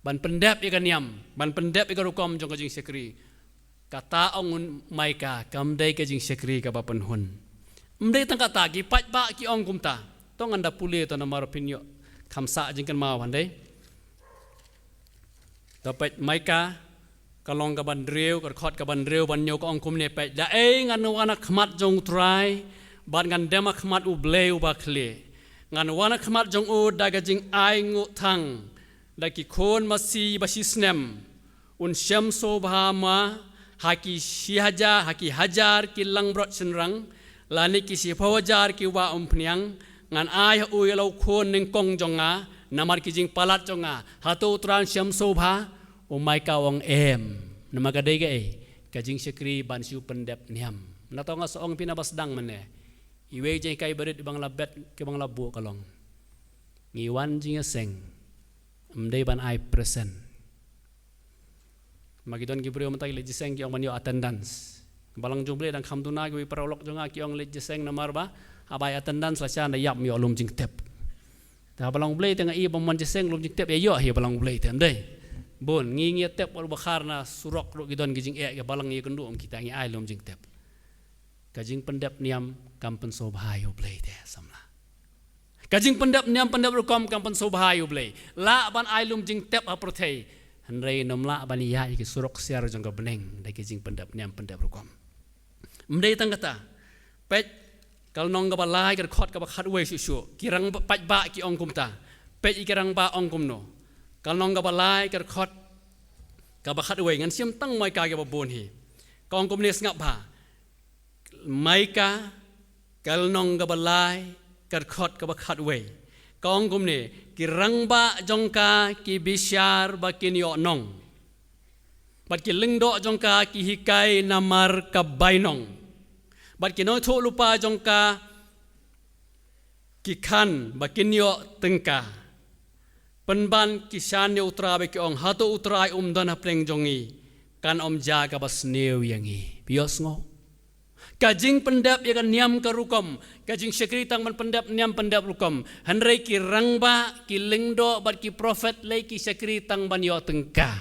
ban pendep ikan yam ban pendep ikan rukom jong kajing sekri kata ong maika kamdai kajing sekri ka bapen hun mdai tang kata ki pat ba ki ong kumta tong anda pule to na marpinyo khamsa jing kan ma handai dapat maika kalong ka ban reu ka khot ka ban reu ban nyo ka ong kum ne pe da ngan wana khmat jong try ban ngan dema khmat u bleu ba khle ngan wana khmat jong u da ga jing ai ngu thang da ki khon masi ba si snem un syam so bha ma haki sihaja haki hajar ki lang brot senrang lani ki si phawajar ki wa umpniang ngan ai u yelo khon ning kong jonga namar ki jing palat jonga hato tran syam so bha umai kawang nama kadai ke kajing sekri ban siu pendep niam na tahu ngas ong pinabas dang mane iwe jeng kai berit bang labet ke bang labu kalong ngiwan jing seng mdei ban ai present magidon gibrio mentai le jiseng ki ong manyo attendance balang jumble dan khamduna ki parolok jonga ki ong le jiseng namar ba abai attendance la cha na yap mi olum jing tep ta balang blei tengah i bang man jiseng lum jing tep yo hi balang blei tem dei bon ngi tep wal bakhar na surok ro gidon gijing ke balang ye kendu om kita ngi ai lom jing tep kajing pendap niam kampen sobhayo blei de samla kajing pendap niam pendap rukom kampen sobhayo blei la ban ai lom jing tep aprothei hanrei nomla ban ya ki surok siar jong ka beneng de kajing pendap niam pendap rukom mdei tang kata pet kal nong ka balai ka khot ka bakhat we su kirang pat ba ki ong kumta pet ikirang ba ong kumno kalong ka balai ka khot ka bakhat we ngan sim tang mai ka ke babon hi kong komnis ngap ba mai ka kalong ka balai ka khot ka bakhat we kong komne ki rangba jongka ki bisyar ba kinyo nong bat ki lingdo jongka ki hikai namar ka bainong bat ki no tho lupa jongka ki khan ba kinyo tengka penban kisan ni utra be ki ong hato utrai dana pleng jongi kan om jaga bas neu yangi bios ngo kajing pendap ya kan niam ka rukom kajing sekri tang man pendap niam pendap rukom hanrei ki rangba ki lingdo bat ki prophet lei ki sekri tang ban yo tengka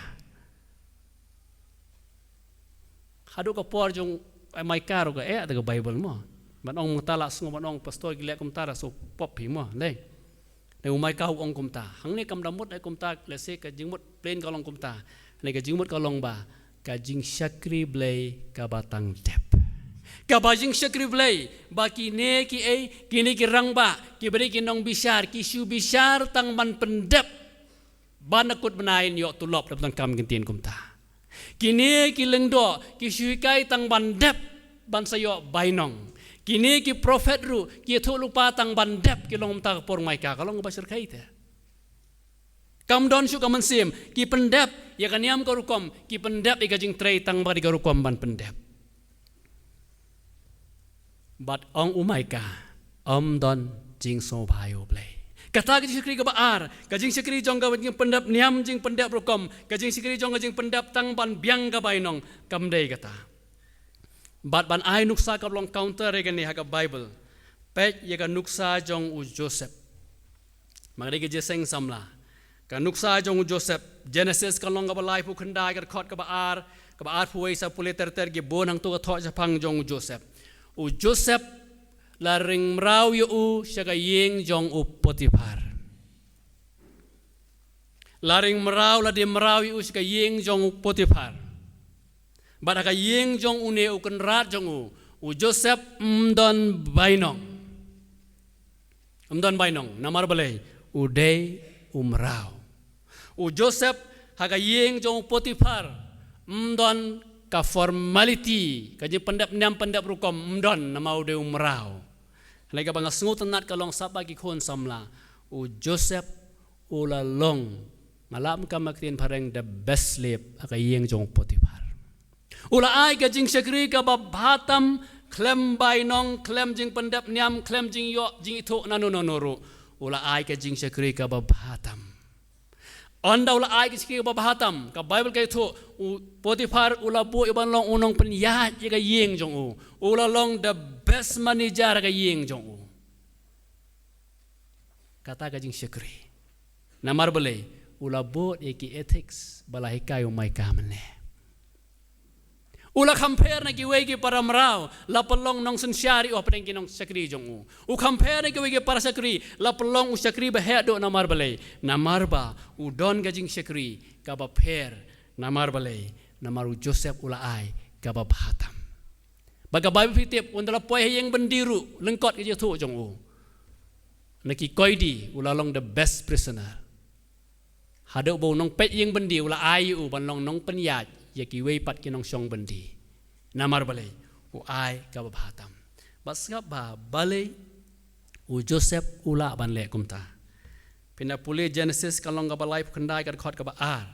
hadu ka por jong mai karo ka ta ka bible mo ban ong tala sngo ban ong pastor ki le kum tara so pop hi mo leในอุไมก้าองกุมตาหังในกำลังมุดในกุมตาเลเซกจิงมุดเพลนกำลังกุมตาในกจิงมุดกำลังบ่ากจิงชักรีเบลย์กบตังเจ็บกบจิงชักรีเบลย์บากิเนกิกินกิรังบ่ากิบริกินองบิชาร์กิชูบิชาร์ตังมันเป็นเด็บบานักุดบนายนยอตุลอบดับตังคำกินเตียนกุมตากิเนกิเลงโดกิชูไกตังบันเด็บบันสยอใบนองkini ki prophet ru ki thu lupa tang bandep ki long ta por mai ka kalong basir khaite kam don su kam sim ki pendep ya kan yam ko rukom ki pendep i gajing trei tang bari ko rukom ban pendep bat ong umai ka don jing so bhayo play kata ka jing sekri ka baar ka jing sekri jong ka jing pendap niam jing pendap rokom ka jing sekri jong ka jing pendap tang ban biang ka bainong kamdei kata bat ban ai nuksa ka long counter regan ni ha ka Bible pet ye ka nuksa jong u Joseph magri ke jeseng samla ka nuksa jong u Joseph Genesis ka long ka balai pu khandai ka khot ka baar puai sa pule ter ge bonang tu ka tho sa phang jong u Joseph la ring mrau yu u siya yeng jong u Potiphar. La ring mrau la di mrau yu siya yeng jong u Potiphar. Bada ka yeng jong u ne u kenrat jong u Joseph mdon bainong. Mdon bainong namar balay u day u mrau. U Joseph haga yeng jong u Potiphar mdon ka formality kaji pendap niam pendap rukom mdon nama u day u mrau. Laga bang sungut nat kalong sapa ki khon samla u Joseph u la long malam ka maktin pareng the best slave aka yeng jong Potiphar ula ai ka jing sekri ka babatam klem bainong klem jing pendap niam klem jing yo jing itu nanonoru ula ai ka jing sekri ka babatam onda ula ai ka sekri ka babatam ka Bible ka itu Potiphar ula bu iban long unong penyat ka yeng jong u ula long the best manager ka yeng jong u kata ka jing sekri namar bale ula bot eki ethics balahi kayo mai kamane ula compare na ki wegi para mrao la pelong nong sensyari o pedeng kinong sekri jong u compare na ki wegi para sekri la pelong u sekri ba he do namar bale namar ba u don ka jing sekri ka ba per namar bale namar u Joseph ula ai ka ba bhatam baga Bible fitip undala poy yang bendiru lengkot ke tu jong u naki koidi ula long the best prisoner hadau bo nong pet yang bendi ula ai u ban long nong penyat ya ki wei pat ki nong song bendi namar balai u ai ka ba bhatam bas ngap ba balai u Joseph ula ban le kumta pina pule Genesis kalong ka balai khandai ka khot ka ba ar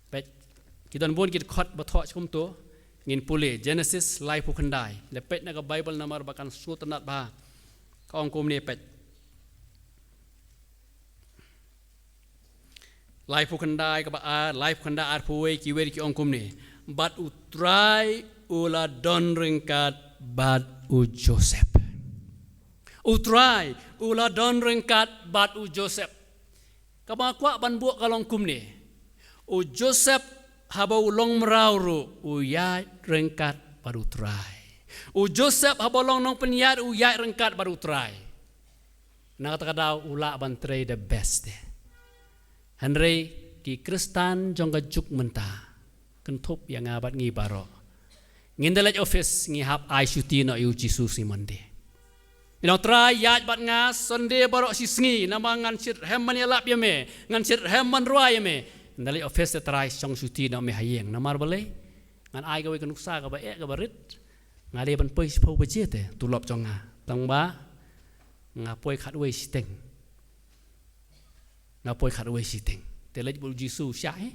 pet kidan bon ki khot ba tho chum to ngin pule Genesis lai pu khandai le pet na ka Bible namar bakan sutanat ba ka ong kum ni pet lai pu khandai ka ba ar lai pu khandai ar pu we ki we ki ong kum ni but u try ula don ringkat but u Joseph u try ula don ringkat but u Joseph ka ba kwa ban bu ka long kum ni u Joseph haba ulong merauru uyat rengkat baru try u Joseph haba long nong penyat uyat rengkat baru try na kata kata ula ban try the best Henry ki Kristan jong ka juk menta kentup yang abat ngi baro ngindalet office ngi hap ai syuti no yu Jesus si mande ino try yat bat nga sonde baro si sngi nama ngan sit hemman yalap yame ngan sit hemman ruai yame ndali office try song suti na me hayeng namar balai ngan ai gawe kanuksa ka ba e ka barit ngale ban poi pho ba jete tulop jong nga tang ba nga poi khat we siteng nga poi khat we siteng te lej bul jisu sha he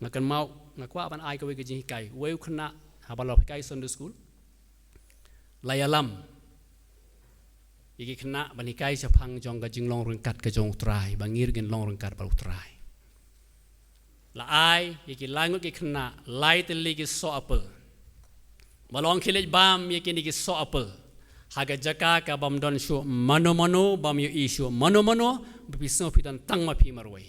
nga kan mau nga kwa ban ai gawe ka jing kai we khna ha ba lo kai Sunday school layalam iki khna ban kai sa phang jong ka jing long rung kat ka jong try bangir gen long rung kat ba try la ai yiki langut ki khna lai te ligi so apel balong khilej bam yiki ni ki so apel haga jaka ka bam don shu mano mano bam yu isu mano mano bi so pitan tang ma phi marwai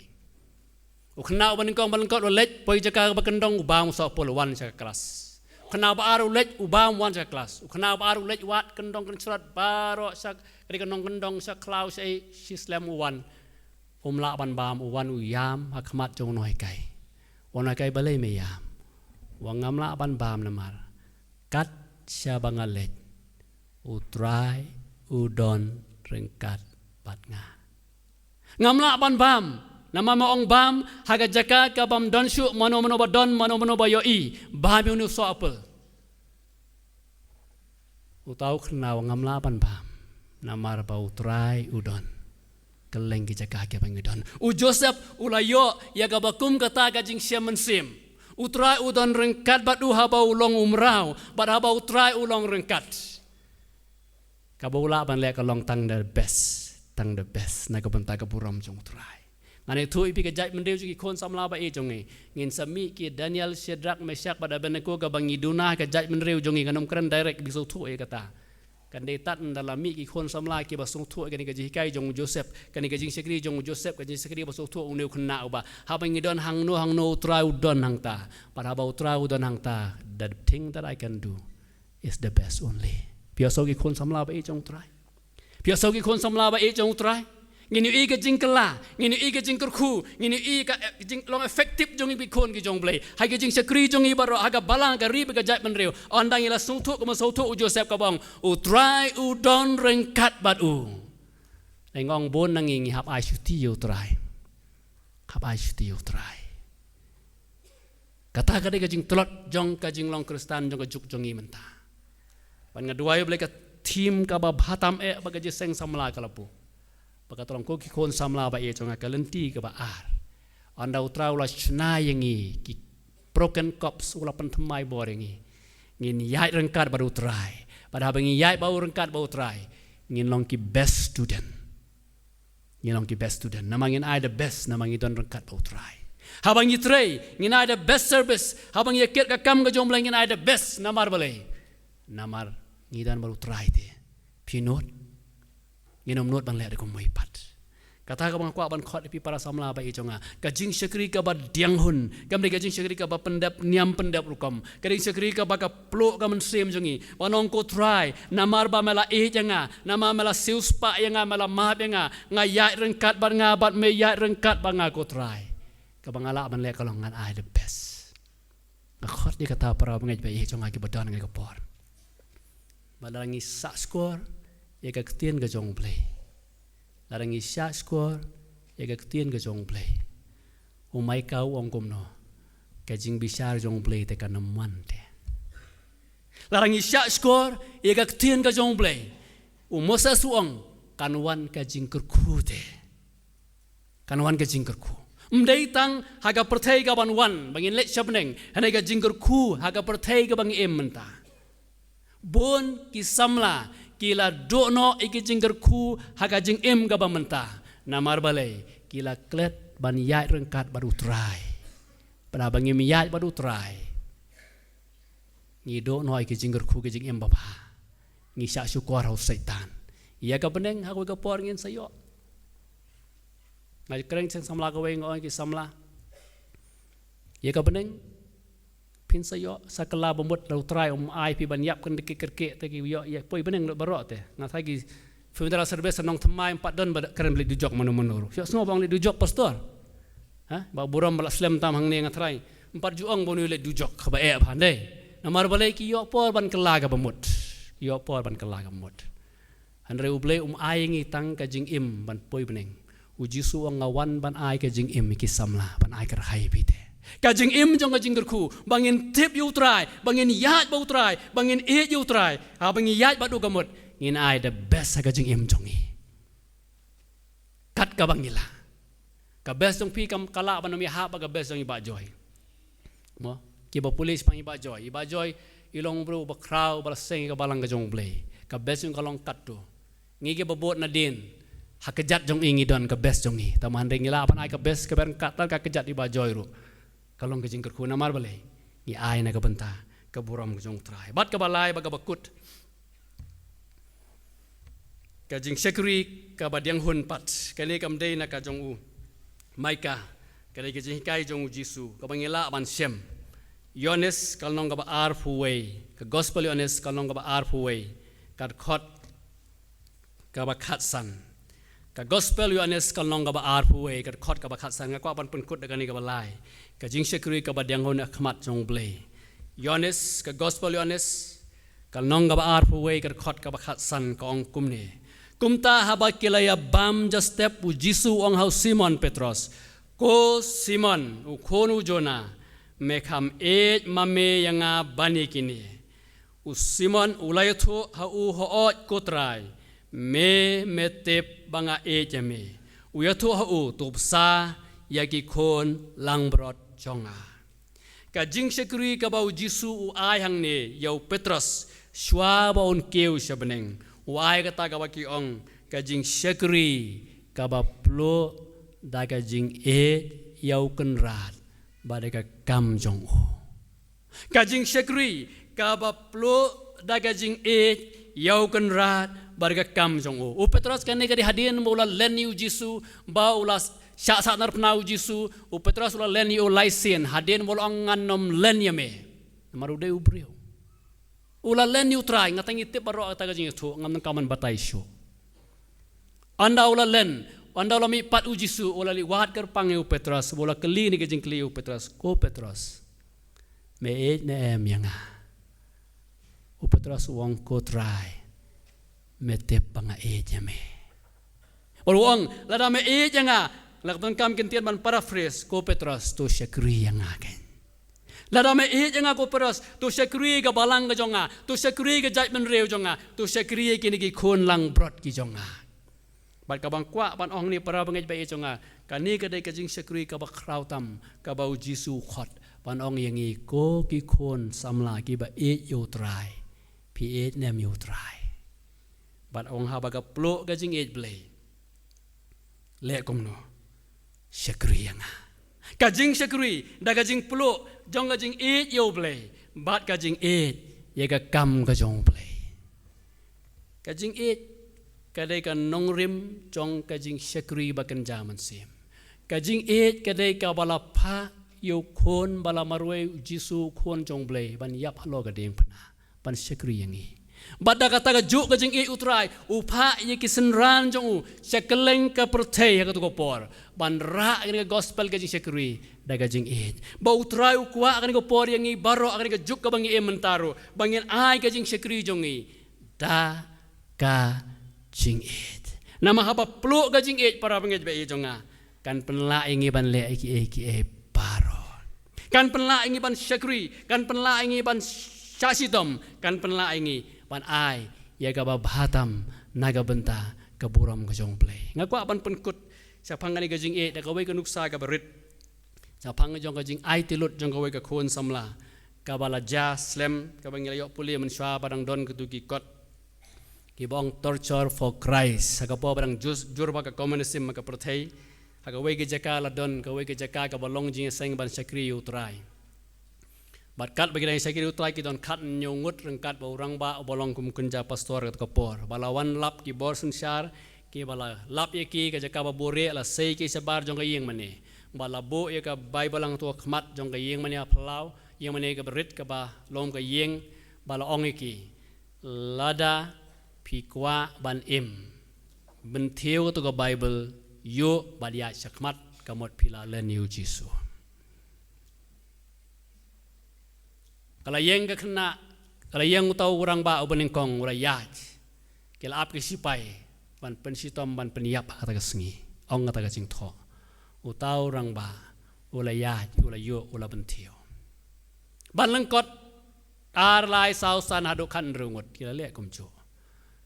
u khna ban kong ban ko lej poi jaka ba kendong bam so apel wan sa kelas khna ba aru lej u bam wan sa kelas u khna ba aru lej wat kendong kan surat baro sa ri kendong kendong sa cloud sai sislam wan la ban bam wan u yam hakmat jong noi kai wana kai balai me yam wangam la ban bam namar kat sya bangalet u try u don rengkat pat nga ngam la ban bam nama ma ong bam haga jaka ka bam don shu mano mano ba don mano mano ba yo i bam yu so apel u tau khna wangam la ban bam namar ba u try u don keleng ki jaka ke bangidon u Joseph ulayo ya ga bakum kata ka jing siamen sim u try u don rengkat bat u haba ulong umrau bat haba u try ulong rengkat Kabula ban le ka long tang the best na ka banta ka buram jong try ngane thu ipi ka jai mendeu ki khon samla ba e jongi ngin sami ki Daniel Shadrach Meshach pada beneko ka bangi duna ka jai mendeu jongi kanom kran direct bi so thu e kata kan de tat dalam mi ki khon samla ki ba so thu ka ni ka ji kai jong Joseph ka ni ka jing sekri jong Joseph ka jing sekri ba so thu uneu khna ba ha bangi don hang no try udon hang ta pada ba try udon hang ta the thing that I can do is the best only piaso ki khon samla ba e jong try piaso ki khon samla ba e jong try ngini i ka jing kala ngini i ka jing kurku ngini i ka jing long effective jong i khon ki jong play hai ka jing sekri jong i baro ha ka balang ka ri ka jai ban reu ondang ila sung thu ka ma so thu u Joseph ka bang u try u don reng kat bat u ai ngong bon nang ngi hap ai shuti u try kata ka de ka jing tlot jong ka jing long Kristan jong ka juk jong i menta ban ngadua yo ka team ka ba bhatam e ba ka je seng samla ka lapu ba ka tolong ko ki khon samla ba e jonga ka lenti ka ba ar anda utra ula chna yangi ki broken cups ula pan thamai boringi ngin yai rengkat ba utrai pada bangi yai ba rengkat ba utrai ngin long ki best student namangin I the best namangin don rengkat ba utrai habang i tray ngin I the best service habang i ket ka kam ka jom ngin I the best namar ngidan baru try te pinot nginom not ban le de ko moi pat kata ka bang kwa ban khot pi para samla ba i jonga ka jing sekri ka ba diang hun kam de ka jing sekri ka ba pendap niam pendap rukom ka jing sekri ka ba ka plo ka men sem jongi wanong ko try namar ba mela e janga nama mela sius pa yanga mela ma benga ngaya rengkat ban ngabat me ya rengkat ba nga ko try ka bangala ban le ka longan I the best ka khot di kata para ngai ba i jonga ki badan ngai ka por Larangi sak skor, ya ka ketien ka jong play. Larangi sak skor, ya ka ketien ka jong play. Umay kau ong kumno, ka jing bisar jong play te ka naman te. Larangi sak skor, ya ka ketien ka jong play. Umosa suong, kanwan ka jing kerku te. Kanwan ka jing kerku. Mdai tang haga pertai ka banwan, bangin let syabneng, hanay ka jing kerku haga pertai ka bang menta. Bon ki samla kila dono iki jingger ku haga jing ga bamenta namar balai kila klet ban yai rengkat baru try pada bangi mi yai baru try ni dono iki jingger ku ke jing baba ni syak syukur hau setan iya ka beneng hago ka por ngin sayo ngai kreng seng samla ka wei ngoi ki samla iya ka beneng pin sayo sakala bomot lau try ai pi ban yap kan dikik kerke te ki yo ya poi beneng barok te ngat lagi funeral service nong thamai 4 don keren beli dujok manu-manu yo semua bang le dujok pastor ha ba buram bala slam tam hang ne ngat rai 4 juang bonu le dujok ba e pandai namar balai ki yo por ban kelaga bomot yo por ban kelaga bomot andre uble ai ngi tang ka jing im ban poi beneng uji su ngawan ban ai ka jing im ki samla ban ai kar hai pi te kajing im jong kajing gerku bangin tip you try bangin yat bau try bangin eat you try ha bangin yat badu gamut ngin I the best kajing im jongi kat ka bangila ka best jong pi kam kala banam ya ha ba ka best jong iba joy mo ki ba police pang iba joy ilong bro ba crowd ba seng ka balang ka jong play ka best jong kalong kat tu ngi ke babot na din ha kejat jong ingi don ka best jongi taman ring ila pan ai ka best ka ber katal ka kejat iba joy ru kalong ke jingker ku namar balai ni ai na ka benta ka buram ke jong try bat ka balai ba ka bakut ka jing sekri ka badiang hun pat kali kam dei na ka jong u maika kali ke jing kai jong u jisu ka bangila ban sem yones kalong ka ba ar fuway ka gospel yones kalong ka ba ar fuway ka khot ka ba khat san ka gospel yones kalong ka ba ar fuway ka khot ka ba khat san ka ban pun kut da ni ka balai ka jing sekri ka badiang hun akhmat jong blay yones ka gospel yones kalong ka ba ar fuway ka khot ka ba khat san ka ong kumni kumta haba kilaya bam just step u jisu ong hau Simon Petros ko Simon u khonu jona mekham e mame yanga bani kini u Simon ulay tho ha u ho ko trai me metep banga e jame u yatho ha u tupsa yaki kon langbrot jonga ka jing sekri ka bau jisu u ai hang ne yau Petros shwa baun keu shabeneng Wai kata ka baki ong kajing syakri ka ba plo da kajing yau kenrat ba ka kam jong o. Kajing syakri ka ba plo da kajing yau kenrat ba ka kam jong o. U Petros kan ka di hadin mo la len yu Jisu ba ula syak sak nar pnau Jisu u Petros ula len yu laisen hadin mo ang nganom len yame. Maru de ubriu. Ula len yu try ngatang itip baro ata kajing tu ngam kaman batai syo. Anda ula len anda ula mi pat u Jisu ula li wat ker pang u Petros bola keli ni kajing keli u Petros ko Petros. Me ne em yanga. U Petros wong ko try. Me tep panga jame. Ol wong lada me janga lakton kam kentian man paraphrase ko Petros to syakri yanga ken. Lada me janga ko Petros to syakri ga balang ga jonga to syakri ga jait men reu jonga to syakri kini gi khon lang brot ki jonga. Bat ka bang kwa ban ong ni para bangej ba jonga kani ka dai ka jing syakri ka ba krautam ka ba Jisu khot ban ong yangi ko ki khon samla ki ba yo try pi nem yo try. Bat ong ha baga plo gajing blay le komno syakri yanga kajing syakri da gajing plo jong gajing yo blay bat gajing ye ga kam gajong blay kajing kadai ka nongrim jong kajing syakri bakan jaman sim kajing kadai ka bala pha yo khon bala marwe Jisu khon jong blay ban yap halo gadeng pana ban syakri yangi Bada kata ka juk ka jing utrai upha ye kisenran jong u syakeleng ka pertei ka tu kopor ban ra ka gospel ka jing syakri da ka jing ba utrai u kwa ka kopor yang i baro ka juk ka bangi mentaro bangin ai ka jing syakri jong i da ka jing nama haba plu ka jing para bangej ba jonga kan penla ingi ban le ki baro kan penla ingi ban syakri kan penla ingi ban syasitom kan penla ingi pan ai ya ga bahatam naga benta ka buram ka jong play ngakwa pan penkut sa pangani ka jing da ka wei ka nuksa ka barit sa pang jong ka jing ai tilut jong ka wei ka khon samla ka bala ja slam ka bang yo puli man swa padang don ka tu ki kot ki bong torture for Christ sa ka po padang jur ba ka communism ka prothei ha ka wei ka jaka la don ka wei ka jaka ka balong jing seng ban sakri utrai Bat kat bagi yang saya kira utrai kita kat nyungut rengkat bau orang ba bolong kum kunja pastor kat kapor balawan lap ki bor sensar ki bala lap ye ki ka jaka babore la sei ki sebar jong ka yeng mane bala bo ye ka bible lang tu khmat jong ka yeng mane aplau yeng mane ka berit ka ba lom ka yeng bala ong ki lada pikwa ban bentiu tu ka bible yo badia sakmat kamot pila len yu Jisu Kalau yang kena, kalau yang tahu orang ba ubening kong orang yaj, kalau apa kesipai, ban pensitom ban peniap kata kesengi, ong kata kesing tho, utau orang ba, ulah yaj, ulah yo, ulah bentio. Ban lengkot, arlai sausan haduk kan rungut, kita lihat kumcu.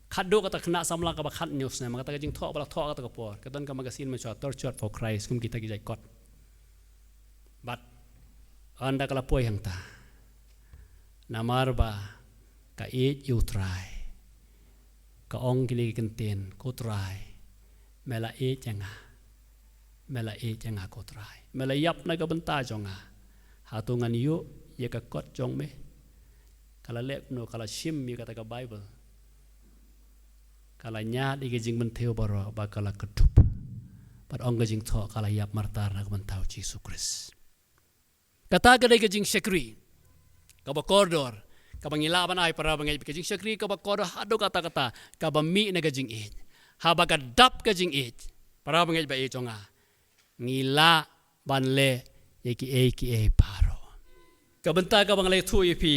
Kaduk kata kena samlang kaba kan news nama kata kesing tho, balak tho kata kepor, kata kan magasin macam torture for Christ, kum kita kijai kot. But anda kalau poy yang ta. Namar ba ka you try ka ong kili kenten ko try mela janga ko try mela yap na ka benta jonga hatungan yu ye ka kot jong me kala lek no kala shim mi kata ka Bible kala nya di jing benteu baro ba kala kedup pat ong jing tho kala yap martar na ka bentau Yesus Kristus kata ka jing syakri kaba koridor kaba ngilaban ay para bangay kajing syakri kaba koridor hado kata-kata kaba mi na kajing haba kadap kajing para bangay ba jonga ngila banle yaki paro kabenta ka banglay tu ipi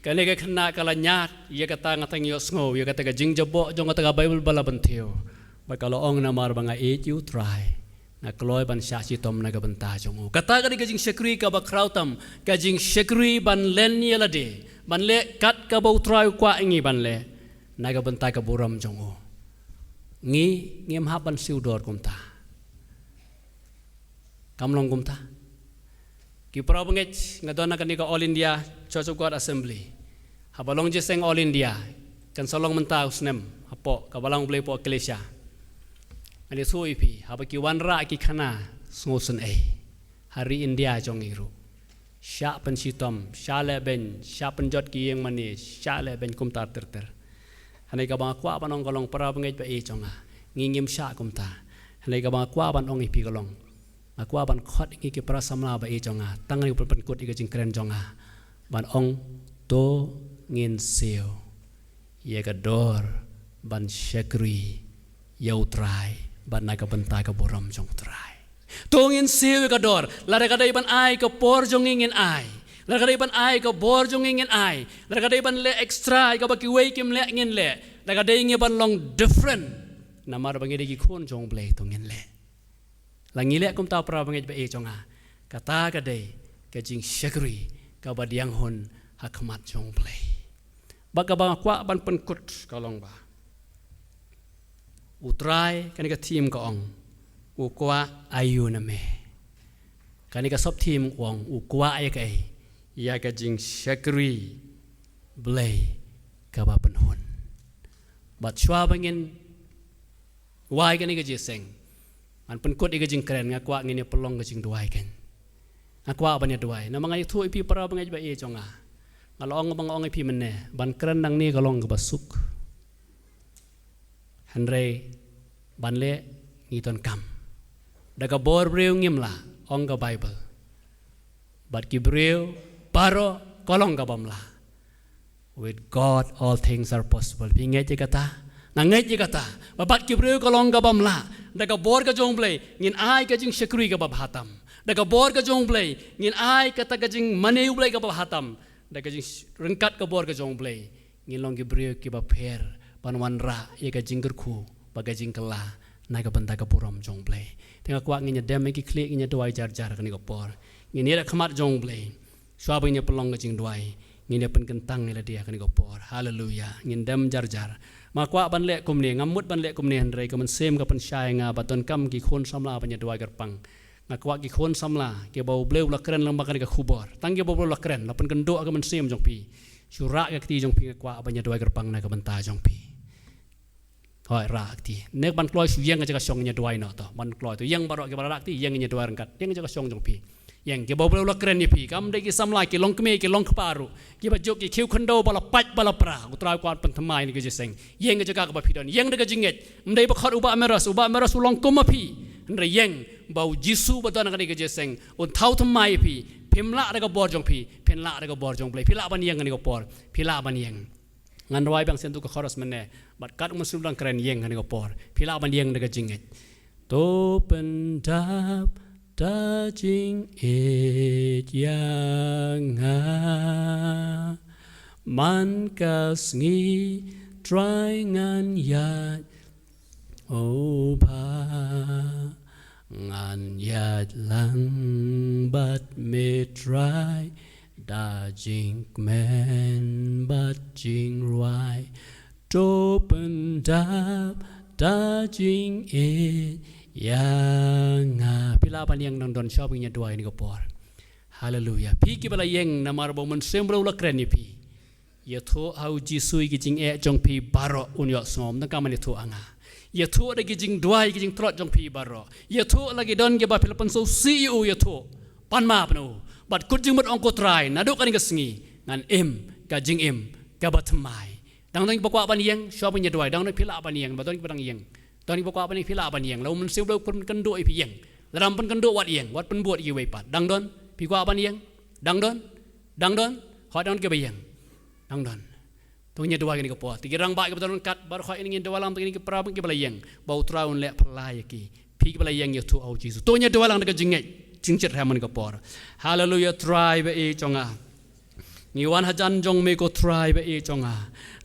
kane ka khna kala nyat ye kata ngatang yo sngo ye kata kajing jabo jonga ta Bible bala banteo ba kala ong na mar bangay you try na kloy ban syasi tom na gabenta jongo kata ka kajing syakri ka ba krautam kajing syakri ban len yelade ban le kat ka ba utrai kwa ingi ban le na gabenta ka buram jongo ngem haban siudor kumta kamlong kumta ki probangej ngadona kanika All India Church of God Assembly habalong jeseng All India kan solong menta usnem hapo kabalang boleh po Malaysia ani so ipi haba ki wanra ki khana ngosen hari India jong iru sya pen sitom sya le ben sya pen jot ki yang mani sya le ben kum tar ter hanai ka ba kwa banong kolong para bangej ba jonga ngingim sya kum ta hanai ka ba kwa ban ong ipi kolong kwa ban khot ki para samla ba jonga tangai pen kut ki jing kren jonga ban ong to ngin seo ye ka dor ban syakri yau trai ban na ka bentai ka boram jong trai tongin seo ka dor la ka dai ban ai ka por jong ngin ai la ka dai ban ai ka bor jong ngin ai la ka dai ban le extra ka ba ki wei kim le ngin le la ka dai ngi ban long different namar bangi ki khon jong ble tongin le la ngi le kum ta pra bangi ba jonga kata ka dai ka jing syakri ka ba diang hon hakmat jong ble baka ba kwa ban pen kut kalong ba utrai kan ka team ka ong u kwa ayu na me kan ka sop team ong u kwa ay ka ya ka jing syakri blay ka ba pen hon bat chwa bangin wai kan ka jiseng an pen kut ka jing kren nga kwa ngini pelong ka jing duai kan akwa ban ya duai na mangai thu ipi para bangai ba jonga ngalong bang ipi menne ban kren nang ni kalong ka basuk Henry banle ngiton kam daga bor breu ngimla ong ka Bible bat ki breu paro kolong ka bamla with God all things are possible pingai je kata nangai je kata bat ki breu kolong ka bamla daga bor ka jongble ngin ai ka jing syakri ka bab hatam daga bor ka jongble ngin ai kata ka jing maneu ble ka bab hatam daga jing rengkat ka bor ka jongble ngin long ki breu ki bab pher panwan ra ye ka jing gerku baga jing kala na ka banta ka puram jongble tengah kwa nginya dem ki klik nginya doi jar jar ka ni ka por nginya khamat jongle swabing nya pelong ka jing doi nginya pen kentang ni la dia ka ni ka por haleluya ngin dem jar jar ma kwa ban le kum ni ngamut ban le kum ni handrai ka man sem ka pen syai nga baton kam ki khon samla ban nya doi garpang na kwa ki khon samla ke bau bleu la kren lang ba ka ni ka khubor tang ke bau la kren la pen kendo ka man sem jong pi syura ka ti jong pi kwa ban nya doi garpang na ka banta jong pi hoi rakti nek ban kloi su yang jaga song nya duai no to ban kloi to yang barok ke barakti yang nya duai rangkat yang jaga song jong pi yang ke boblo la kren ni pi kam de ki samla ki long kme ki long kparu ki ba jok ki khiu khondo bala pat bala pra utrai kwat pen thamai ni ke jeseng yang jaga ka ba pidon yang de ka jinget mdai ba khot uba meras ulong kom pi ndre yang bau jisu ba don ka ni ke jeseng un thau thamai pi phimla de ka bor jong pi phenla de ka bor jong ple phila ban yang ni ko por phila ban yang ngan wai bang sentu ka khoros menne bat kat musul lang keren yeng hani ko por phila ban yeng daga jinget to pendap da jing et yang man kas ngi try ngan yat opa ngan yat lang bat me try da jing men bat jing ruai to pendap da jing yang pila pan yang nang don shopping nya dua ini ko por haleluya pi ki bala yang namar bo mun sembro la kren ni pi ye tho au jisui ki jing jong pi baro un yo som na kamani tho anga ye tho da ki jing duai ki jing trot jong pi baro ye tho lagi don ge ba pila pan so CEO ye tho pan ma panu bat kut jing mat ongko trai naduk kan ka sengi ngan ka jing ka batmai dang dang pokwa ban yang shopping nya duai dang dang pila ban yang baton ki bang yang toni pokwa ban pila ban yang law mun sim lo kun kan do pi yang dalam pen kan do wat yang wat pen buat ki wei pat dang don pi kwa ban yang dang don hot dang ke bayang dang don to nya duai ni ko po ti rang ba ki baton kat bar khoi ni ngi dalam ni ki pra ki balayang bau traun le plai ki pi ki balayang ye tu au jisu to nya duai lang ka jingai jingchet hamon ka por hallelujah tribe e chonga ni wan hajan jong me ko tribe e chonga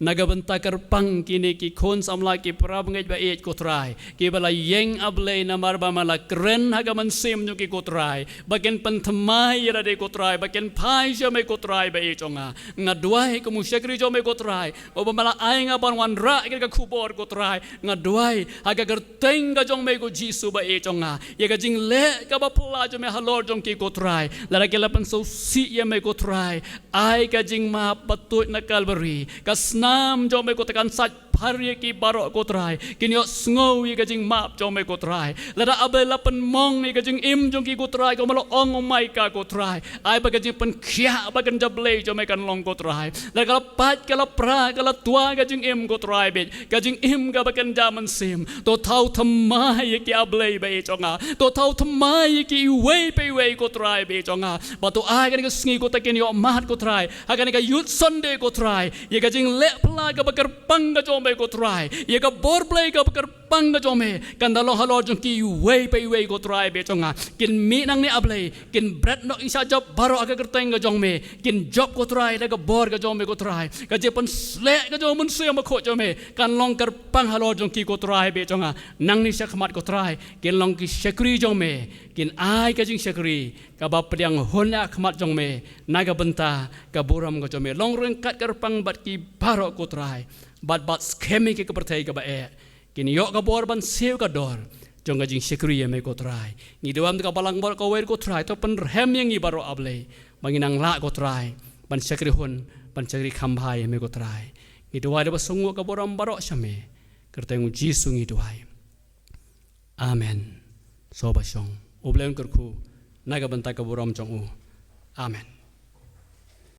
naga banta kar pang kini ki khon samla ki prab ngej ba e ko trai ki bala yeng able na marba mala kren haga man sem nyu ki ko trai bagen pan thamai ra de ko trai bagen phai jo me ko trai ba e chonga ngadwai ko musyakri jo me ko trai o mala ai nga ban wan ra ki ka khubor ko trai ngadwai haga gar teng ga jong me ko jisu ba e chonga ye ga jing le ka ba pula jo me halor jong ki ko trai la ke la pan so si ye me ko trai ai ka jing ma patut na Calvary kasnam jo me ko tekan sat parye ki barok ko trai kin yo sngow ye gajing map jong me ko trai lada abe la pen mong ni gajing im jong ki ko trai ko malo ong mai ka ko trai ai ba gajing pen khia ba kan jable jong me kan long ko trai la kala pat kala pra kala tua gajing im ko trai be gajing im ga ba kan jaman sim to thau thamai ye ki able be jonga to thau thamai ye ki we pe we ko trai be jonga ba to ai kan sngi ko takin yo mat ko trai akan ka youth sunday ko trai ye gajing le pla ga bakar pang ga jome ko trai ye ga bor play ga bakar pang ga jome kan dalo halo jong ki we pe we ko trai be jonga kin mi nang ni able kin bread no isa job baro aga kerteng ga jome kin job ko trai da ga bor ga jome ko trai ga je pen sle ga jome se ma ko jome kan long kar pang halo jong ki ko trai be jonga nang ni sakmat ko trai kin long ki sekri jome kin ai ka jing sekri ka ba pediang hona khmat jong me naga benta ka buram ko jome long reng kat kar pang bat ki baro ko trai bat skemi ki kepertai ka ba e kin yo ka bor ban sew ka dor jong ga jing sekri me ko trai ni doam ka balang bor ko wer ko trai to pen hem yang i baro able manginang la ko trai ban sekri hon ban sekri khambhai me ko trai ni doai ba sungu ka boram baro shame kerteng jisu ni doai amen so ba shong oblem kerku naga benta ka boram jong u amen